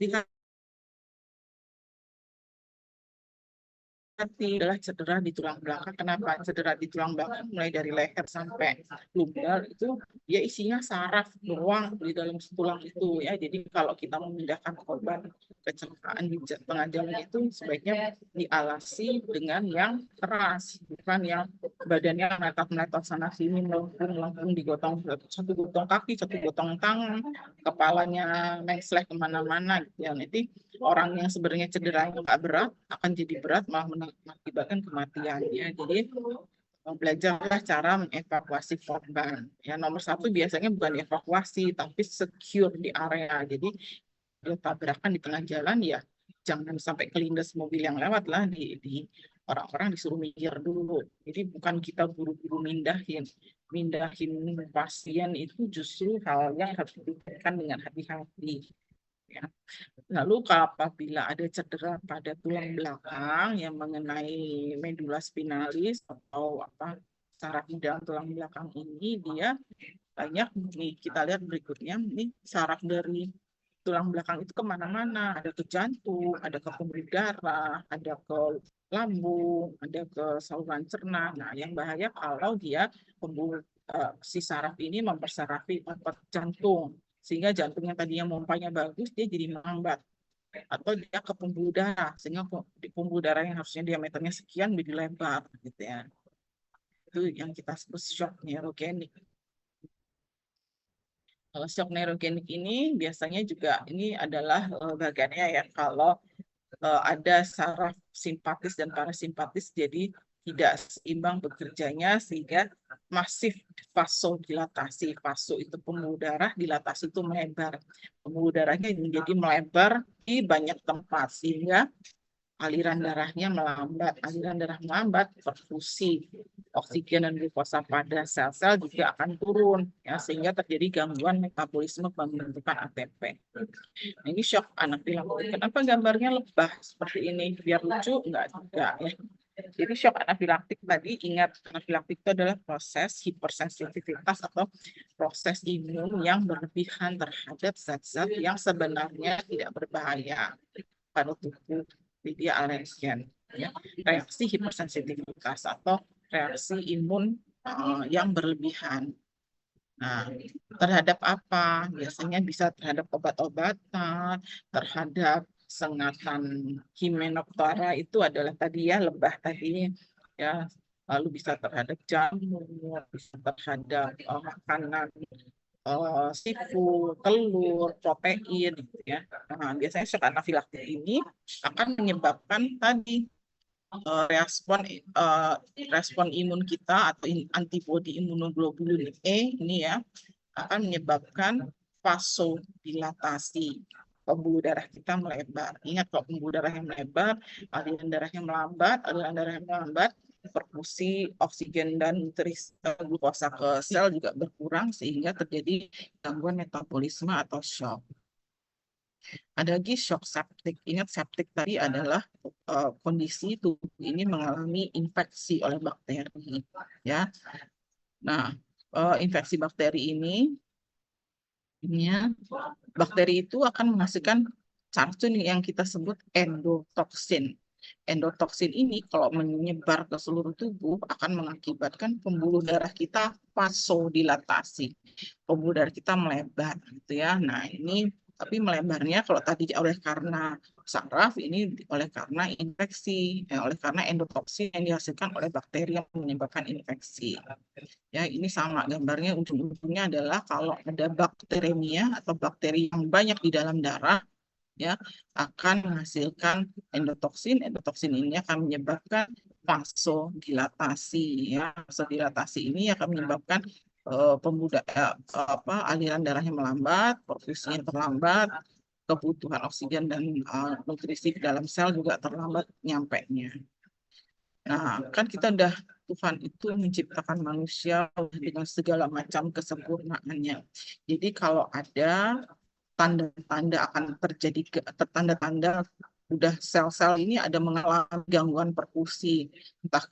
Adalah cedera di tulang belakang. Kenapa cedera di tulang belakang? Mulai dari leher sampai lumbar itu dia isinya saraf doang di dalam tulang itu, ya. Jadi kalau kita memindahkan korban kecelakaan di tengah jalan itu sebaiknya dialasi dengan yang keras, bukan yang badannya meletot-meletot sana sini, melengkung digotong, satu gotong kaki, satu gotong tangan, kepalanya mengslet kemana-mana, gitu, ya. Nanti orang yang sebenarnya cederanya nggak berat akan jadi berat, malah mengakibatkan kematiannya. Jadi belajarlah cara mengevakuasi korban. Ya, nomor satu biasanya bukan evakuasi, tapi secure di area. Jadi tabrakan di tengah jalan, ya jangan sampai kelindes mobil yang lewat lah, di orang-orang disuruh minggir dulu. Jadi bukan kita buru-buru mindahin pasien, itu justru hal yang harus dipikirkan dengan hati-hati. Ya. Lalu apabila ada cedera pada tulang belakang yang mengenai medula spinalis atau saraf di dalam tulang belakang ini, dia banyak nih, kita lihat berikutnya nih, saraf dari tulang belakang itu kemana-mana, ada ke jantung, ada ke pembuluh darah, ada ke lambung, ada ke saluran cerna. Nah, yang bahaya kalau dia si saraf ini mempersarafi otot jantung, sehingga jantung yang tadinya pompanya bagus dia jadi melambat, atau dia ke pembuluh darah, sehingga di pembuluh darah yang harusnya diameternya sekian jadi lebar gitu ya. Itu yang kita sebut shock neurogenik. Kalau shock neurogenik ini biasanya juga ini adalah bagiannya ya, kalau ada saraf simpatis dan parasimpatis jadi tidak seimbang bekerjanya, sehingga masif vasodilatasi. Vaso itu pembuluh darah, dilatasi itu melebar. Pembuluh darahnya menjadi melebar di banyak tempat, sehingga aliran darahnya melambat. Aliran darah melambat, perfusi oksigen dan glukosa pada sel-sel juga akan turun, ya, sehingga terjadi gangguan metabolisme pembentukan ATP. Nah, ini shock anafilaktik. Kenapa gambarnya lebah seperti ini? Biar lucu? Enggak juga ya. Jadi shock anafilaktik tadi, ingat anafilaktik itu adalah proses hipersensitivitas atau proses imun yang berlebihan terhadap zat-zat yang sebenarnya tidak berbahaya pada tubuh, dia alergen. Ya. Reaksi hipersensitivitas atau reaksi imun yang berlebihan. Nah, terhadap apa? Biasanya bisa terhadap obat-obatan, terhadap sengatan Hymenoptera, itu adalah tadi ya, lebah tadi ya. Lalu bisa terhadap jamur, bisa terhadap makanan seafood, telur, protein gitu ya. Nah, biasanya shock anafilaktik ini akan menyebabkan tadi respon imun kita atau antibodi imunoglobulin E ini ya, akan menyebabkan vasodilatasi. Pembuluh darah kita melebar. Ingat, kalau pembuluh darah yang melebar, aliran darahnya melambat, perfusi oksigen dan glukosa ke sel juga berkurang, sehingga terjadi gangguan metabolisme atau shock. Ada lagi shock septic. Ingat, septic tadi adalah kondisi tubuh ini mengalami infeksi oleh bakteri, ya. Nah, infeksi bakteri ini, bakteri itu akan menghasilkan racun yang kita sebut endotoksin. Endotoksin ini kalau menyebar ke seluruh tubuh akan mengakibatkan pembuluh darah kita vasodilatasi. Pembuluh darah kita melebar gitu ya. Nah, ini tapi melebarnya kalau tadi oleh karena saraf, ini oleh karena infeksi, oleh karena endotoksin yang dihasilkan oleh bakteri yang menyebabkan infeksi. Ya, ini sama gambarnya, ujung-ujungnya adalah kalau ada bakteremia atau bakteri yang banyak di dalam darah, ya, akan menghasilkan endotoksin. Endotoksin ini akan menyebabkan vasodilatasi, ya. Vasodilatasi ini akan menyebabkan aliran darahnya melambat, perfusinya terlambat, kebutuhan oksigen dan nutrisi di dalam sel juga terlambat nyampenya. Nah, kan kita Tuhan itu menciptakan manusia dengan segala macam kesempurnaannya. Jadi kalau ada tanda-tanda akan terjadi, tanda-tanda udah sel-sel ini ada mengalami gangguan perfusi, entah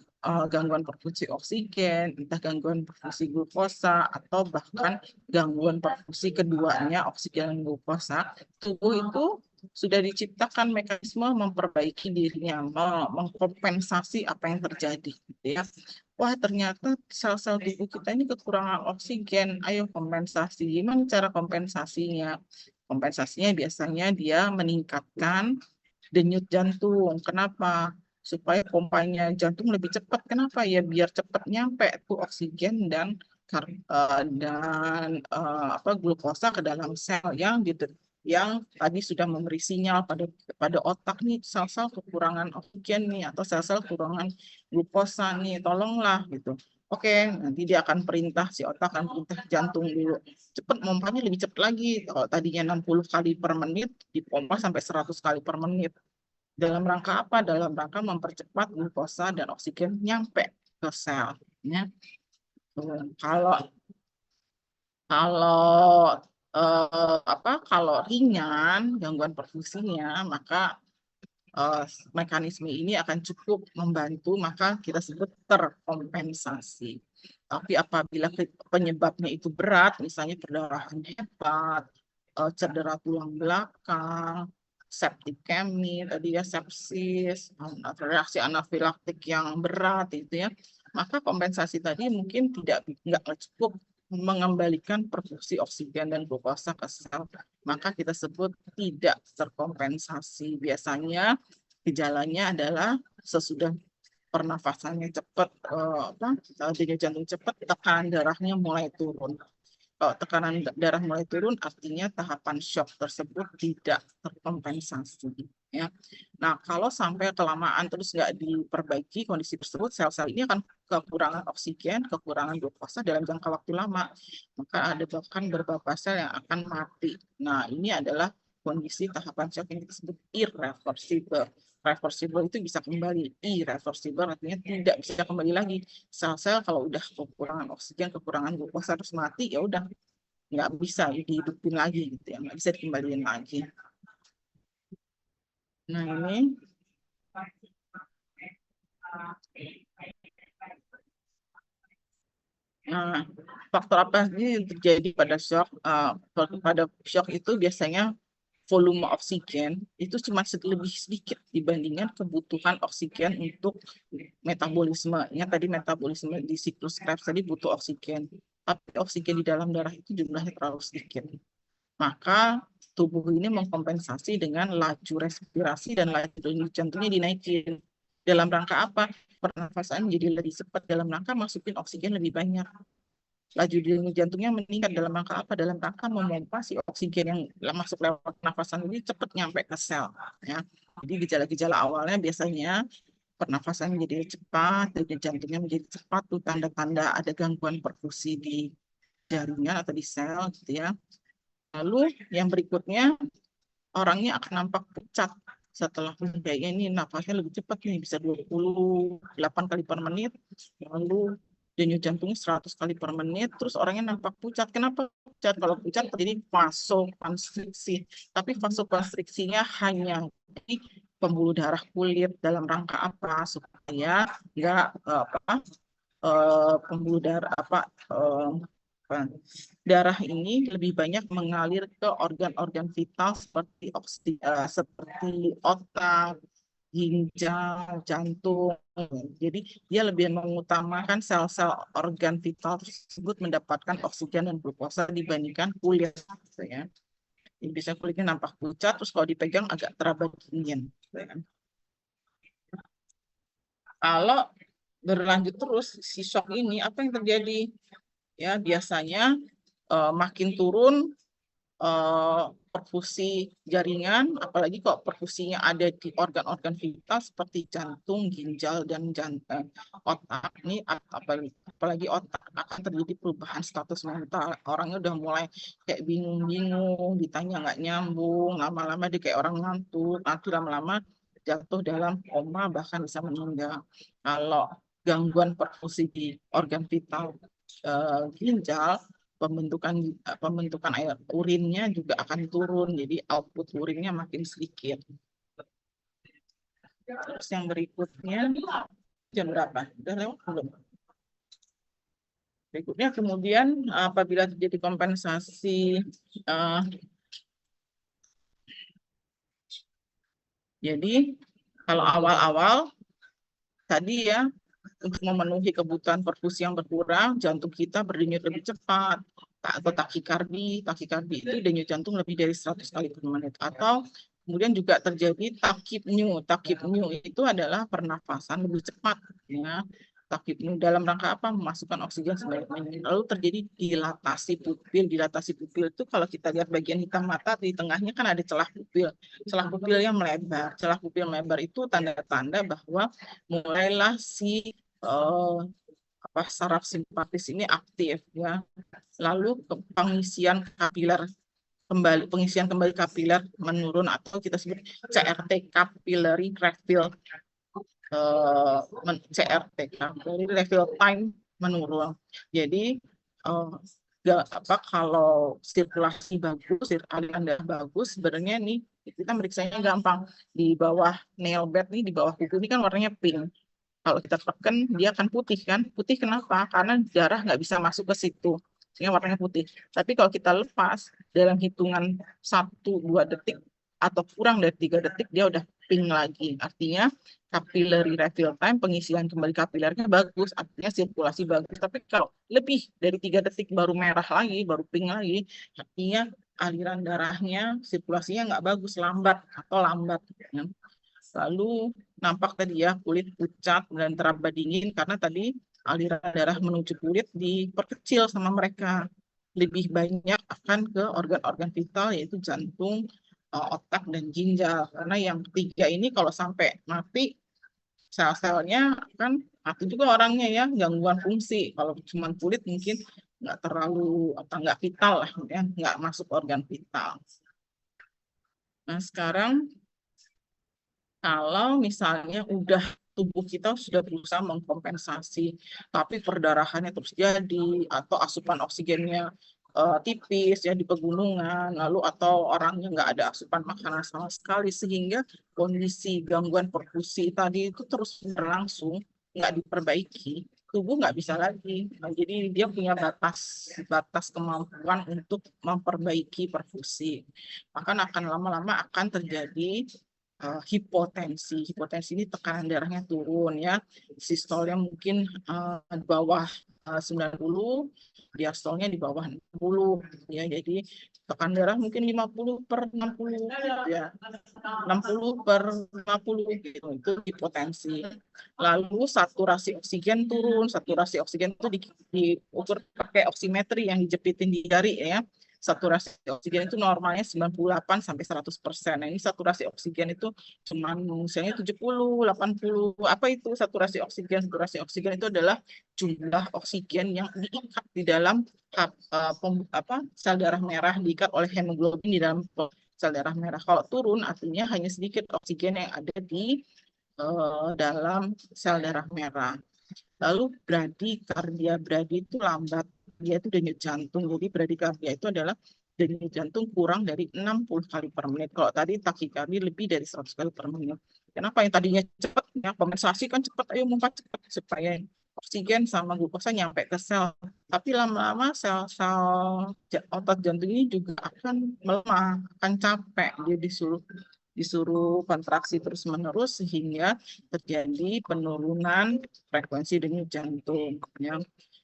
gangguan perfusi oksigen, entah gangguan perfusi glukosa, atau bahkan gangguan perfusi keduanya, oksigen dan glukosa, tubuh itu sudah diciptakan mekanisme memperbaiki dirinya, mengkompensasi apa yang terjadi, gitu ya. Wah, ternyata sel-sel tubuh kita ini kekurangan oksigen. Ayo kompensasi. Gimana cara kompensasinya? Kompensasinya biasanya dia meningkatkan denyut jantung. Kenapa? Supaya pompanya jantung lebih cepat. Kenapa ya? Biar cepat nyampe tuh oksigen dan glukosa ke dalam sel yang tadi sudah memberi sinyal pada otak nih, sel-sel kekurangan oksigen nih, atau sel-sel kekurangan glukosa nih, tolonglah gitu. Oke, nanti dia akan perintah, si otak akan perintah jantung dulu. Cepat, pompanya lebih cepat lagi. Kalau tadinya 60 kali per menit, dipompa sampai 100 kali per menit. Dalam rangka apa? Dalam rangka mempercepat glukosa dan oksigen nyampe ke sel. Ya. Kalau kalau kalau ringan gangguan perfusinya, maka mekanisme ini akan cukup membantu, maka kita sebut terkompensasi. Tapi apabila penyebabnya itu berat, misalnya perdarahan hepat, cedera tulang belakang, septikemi, tadi ya sepsis, reaksi anafilaktik yang berat itu ya, maka kompensasi tadi mungkin nggak cukup mengembalikan perfusi oksigen dan glukosa ke sel, maka kita sebut tidak terkompensasi. Biasanya gejalanya adalah sesudah pernafasannya cepat, denyut jantung cepat, tekanan darahnya mulai turun. Kalau tekanan darah mulai turun, artinya tahapan shock tersebut tidak terkompensasi. Ya. Nah, kalau sampai kelamaan terus nggak diperbaiki kondisi tersebut, sel-sel ini akan kekurangan oksigen, kekurangan glukosa dalam jangka waktu lama. Maka ada bahkan beberapa sel yang akan mati. Nah, ini adalah kondisi tahapan shock yang disebut irreversible. Reversible itu bisa kembali, irreversible artinya tidak bisa kembali lagi. Sel-sel kalau udah kekurangan oksigen, kekurangan glukosa terus mati, ya udah nggak bisa dihidupin lagi gitu ya, nggak bisa dikembaliin lagi. Nah ini faktor apa sih yang terjadi pada shock? Pada shock itu biasanya volume oksigen itu cuma lebih sedikit dibandingkan kebutuhan oksigen untuk metabolisme. Ya, tadi metabolisme di siklus Krebs tadi butuh oksigen, tapi oksigen di dalam darah itu jumlahnya terlalu sedikit. Maka tubuh ini mengkompensasi dengan laju respirasi dan laju denyut jantungnya dinaikin. Dalam rangka apa? Pernafasan jadi lebih cepat, dalam rangka masukin oksigen lebih banyak. Laju denyut jantungnya meningkat dalam rangka apa? Dalam rangka memompa si oksigen yang masuk lewat pernafasan ini cepat nyampe ke sel. Ya. Jadi gejala-gejala awalnya biasanya pernafasan menjadi cepat, denyut jantungnya menjadi cepat, tuh tanda-tanda ada gangguan perfusi di jaringan atau di sel, gitu ya. Lalu yang berikutnya orangnya akan nampak pucat setelah kayaknya ini nafasnya lebih cepat nih, bisa 28 kali per menit, lalu denyut jantungnya 100 kali per menit, terus orangnya nampak pucat. Kenapa pucat? Kalau pucat terjadi vasokonstriksi, tapi vasokonstriksinya hanya di pembuluh darah kulit. Dalam rangka apa? Supaya nggak pembuluh darah darah ini lebih banyak mengalir ke organ-organ vital seperti otak, ginjal, jantung. Jadi dia lebih mengutamakan sel-sel organ vital tersebut mendapatkan oksigen dan glukosa dibandingkan kulit, gitu ya. Jadi bisa kulitnya nampak pucat, terus kalau dipegang agak teraba dingin. Gitu ya. Kalau berlanjut terus si shock ini, apa yang terjadi? Ya biasanya makin turun perfusi jaringan, apalagi kok perfusinya ada di organ-organ vital seperti jantung, ginjal, dan otak. Ini apalagi otak akan terjadi perubahan status mental. Orangnya udah mulai kayak bingung-bingung, ditanya nggak nyambung, lama-lama dia kayak orang ngantuk, nanti lama-lama jatuh dalam koma, bahkan bisa meninggal. Kalau gangguan perfusi di organ vital ginjal, pembentukan air urinnya juga akan turun, jadi output urinnya makin sedikit. Terus yang berikutnya jam berapa? Udah lewat belum? Berikutnya kemudian apabila terjadi kompensasi jadi kalau awal-awal tadi ya, untuk memenuhi kebutuhan perfusi yang berkurang, jantung kita berdenyut lebih cepat, atau takikardi. Takikardi itu denyut jantung lebih dari 100 kali per menit. Atau kemudian juga terjadi takipneu. Takipneu itu adalah pernafasan lebih cepat. Ya. Takipneu dalam rangka apa? Memasukkan oksigen sebanyak-banyaknya. Lalu terjadi dilatasi pupil. Dilatasi pupil itu kalau kita lihat bagian hitam mata, di tengahnya kan ada celah pupil. Celah pupil yang melebar. Celah pupil melebar itu tanda-tanda bahwa mulailah si saraf simpatis ini aktif ya. Lalu pengisian kembali kapiler menurun atau kita sebut CRT, capillary refill, CRT, capillary refill time menurun. Jadi kalau sirkulasi bagus, aliran darah bagus, sebenarnya nih kita meriksanya gampang. Di bawah nail bed nih, di bawah kuku ini kan warnanya pink. Kalau kita tekan, dia akan putih kan? Putih kenapa? Karena darah nggak bisa masuk ke situ, sehingga warnanya putih. Tapi kalau kita lepas, dalam hitungan 1-2 detik, atau kurang dari 3 detik, dia udah pink lagi. Artinya, capillary refill time, pengisian kembali kapilernya bagus, artinya sirkulasi bagus. Tapi kalau lebih dari 3 detik baru merah lagi, baru pink lagi, artinya aliran darahnya, sirkulasinya nggak bagus, lambat atau lambat. Ya. Lalu nampak tadi ya kulit pucat dan teraba dingin karena tadi aliran darah menuju kulit diperkecil sama mereka. Lebih banyak akan ke organ-organ vital yaitu jantung, otak, dan ginjal. Karena yang ketiga ini kalau sampai mati, sel-selnya kan mati juga orangnya ya, gangguan fungsi. Kalau cuma kulit mungkin nggak terlalu atau nggak vital lah, ya, nggak masuk organ vital. Nah sekarang kalau misalnya tubuh kita sudah berusaha mengkompensasi, tapi perdarahannya terus jadi, atau asupan oksigennya tipis ya di pegunungan, lalu atau orangnya nggak ada asupan makanan sama sekali, sehingga kondisi gangguan perfusi tadi itu terus berlangsung, nggak diperbaiki, tubuh nggak bisa lagi. Nah, jadi dia punya batas kemampuan untuk memperbaiki perfusi. Maka akan lama-lama akan terjadi hipotensi. Hipotensi ini tekanan darahnya turun ya. Sistolnya mungkin di bawah 90, diastolnya di bawah 60 ya. Jadi tekanan darah mungkin 50/60 ya. 60/50 gitu. Itu hipotensi. Lalu saturasi oksigen turun. Saturasi oksigen itu diukur pakai oximetri yang dijepitin di jari ya. Saturasi oksigen itu normalnya 98-100%. Nah, ini saturasi oksigen itu cuma misalnya 70, 80. Apa itu saturasi oksigen? Saturasi oksigen itu adalah jumlah oksigen yang diikat di dalam sel darah merah, diikat oleh hemoglobin di dalam sel darah merah. Kalau turun artinya hanya sedikit oksigen yang ada di dalam sel darah merah. Lalu bradikardia, bradi itu lambat, dia itu denyut jantung. Jadi bradikardia itu adalah denyut jantung kurang dari 60 kali per menit. Kalau tadi takikardia lebih dari 100 kali per menit. Kenapa yang tadinya cepat, ya kompensasi kan cepat, ayo mempat cepat supaya oksigen sama glukosa nyampe ke sel. Tapi lama-lama sel-sel otot jantung ini juga akan melemah, akan capek, dia disuruh kontraksi terus-menerus sehingga terjadi penurunan frekuensi denyut jantung. Ya.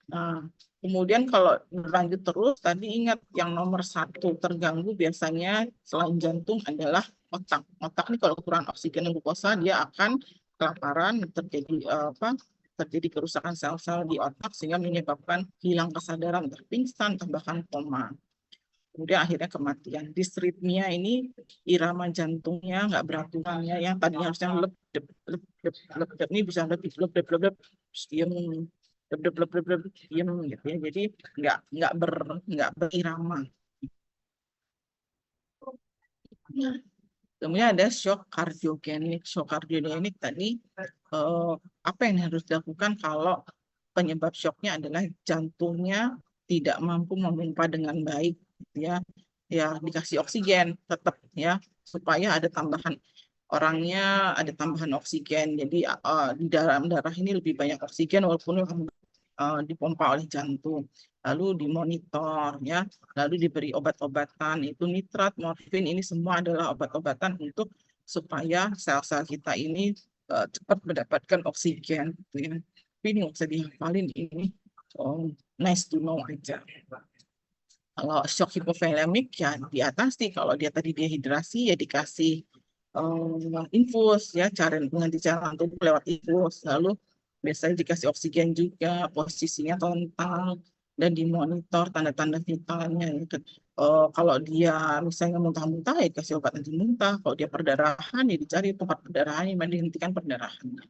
Nah, kemudian kalau berlanjut terus, tadi ingat yang nomor 1 terganggu biasanya selain jantung adalah otak. Otak ini kalau kekurangan oksigen dan glukosa, dia akan kelaparan, terjadi kerusakan sel-sel di otak sehingga menyebabkan hilang kesadaran, terpingsan, bahkan koma. Kemudian akhirnya kematian. Disritmia ini irama jantungnya nggak beraturannya, yang tadinya harusnya lep dep lep dep lep dep, ini bisa lebih lep dep lep dep diem lep dep lep dep lep diem gitu ya. Jadi nggak berirama. Kemudian ada shock kardiogenik. Shock kardiogenik tadi apa yang harus dilakukan kalau penyebab shocknya adalah jantungnya tidak mampu memompa dengan baik, ya dikasih oksigen tetap ya supaya ada tambahan oksigen. Jadi di dalam darah ini lebih banyak oksigen walaupun dipompa oleh jantung. Lalu dimonitor ya, lalu diberi obat-obatan, itu nitrat, morfin, ini semua adalah obat-obatan untuk supaya sel-sel kita ini cepat mendapatkan oksigen gitu ya. Tapi ini nggak usah dihafalin, ini nice to know aja. Kalau shock hipovolemik ya diatasi. Kalau dia tadi dehidrasi ya dikasih infus ya, mengganti cairan tubuh lewat infus. Lalu biasanya dikasih oksigen juga, posisinya total, dan dimonitor tanda-tanda vitalnya. Kalau dia misalnya muntah-muntah ya dikasih obat anti muntah. Kalau dia perdarahan ya dicari tempat perdarahan yang dihentikan perdarahannya.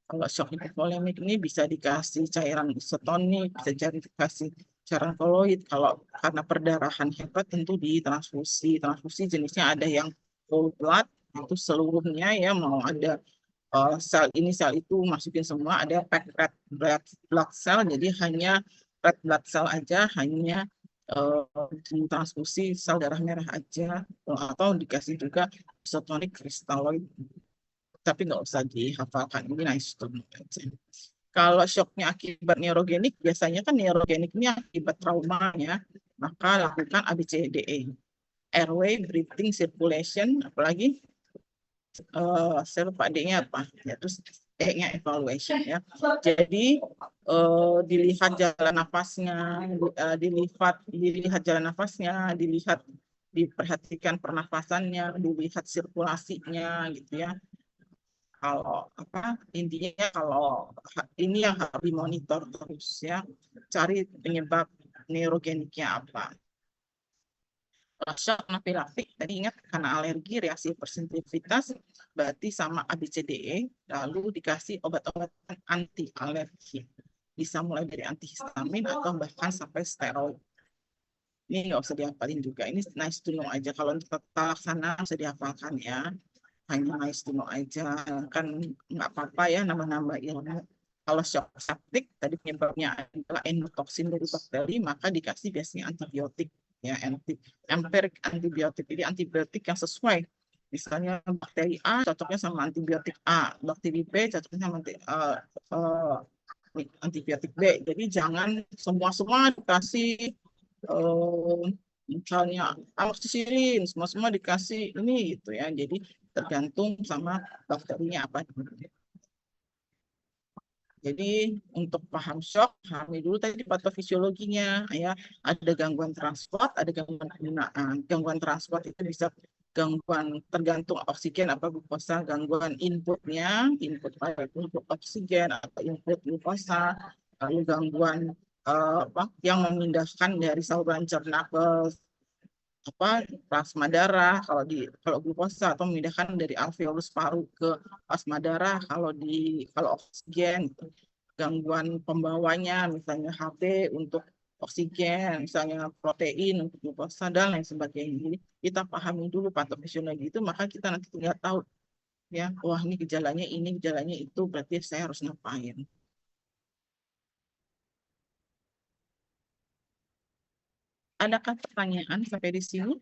Kalau shock hipovolemik ini bisa dikasih cairan isotonik, bisa dikasih cairan koloid. Kalau karena perdarahan hebat tentu ditransfusi. Transfusi jenisnya ada yang whole blood, itu seluruhnya ya, mau ada sel ini sel itu masukin semua. Ada packed red blood cell, jadi hanya red blood cell aja, hanya transfusi sel darah merah aja, atau dikasih juga isotonic kristaloid, tapi nggak usah dihafalkan, ini nice to know aja. Kalau shocknya akibat neurogenik, biasanya kan neurogenik ini akibat traumanya, maka lakukan ABCDE. Airway, breathing, circulation, apalagi saya lupa D-nya apa ya, terus E-nya evaluation ya. Jadi dilihat jalan nafasnya, dilihat jalan nafasnya, diperhatikan pernafasannya, dilihat sirkulasinya gitu ya. Kalau apa intinya, kalau ini yang harus dimonitor terus ya, cari penyebab neurogeniknya apa. Shock anafilaktik tadi ingat karena alergi, reaksi hipersensitivitas, berarti sama ABCDE, lalu dikasih obat-obatan anti alergi, bisa mulai dari antihistamin atau bahkan sampai steroid. Ini nggak usah dihafalin juga, ini nice to know aja. Kalau untuk tata laksana bisa dihafalkan ya, hanya nice to know aja, kan nggak apa-apa ya nambah-nambah ilmu. Kalau shock septic tadi penyebabnya adalah endotoksin dari bakteri, maka dikasih biasanya antibiotik ya, empiric antibiotik. Jadi antibiotik yang sesuai. Misalnya bakteri A cocoknya sama antibiotik A, bakteri B cocoknya sama antibiotik B. Jadi jangan semua dikasih misalnya amoxicillin, semua dikasih ini gitu ya. Jadi tergantung sama bakterinya apa. Jadi untuk paham shock, pahami dulu tadi patofisiologinya ya. Ada gangguan transport, ada gangguan penggunaan. Gangguan transport itu bisa gangguan tergantung oksigen apa glukosa, gangguan input baik untuk oksigen atau input glukosa, lalu gangguan yang memindahkan dari saluran cerna ke plasma darah kalau glukosa, atau memindahkan dari alveolus paru ke plasma darah kalau oksigen, gangguan pembawanya misalnya HB untuk oksigen, misalnya protein untuk glukosa dan lain sebagainya. Jadi kita pahami dulu patofisiologi itu, maka kita nanti tinggal tahu ya, wah ini gejalanya itu, berarti saya harus ngapain. Adakah pertanyaan sampai di sini?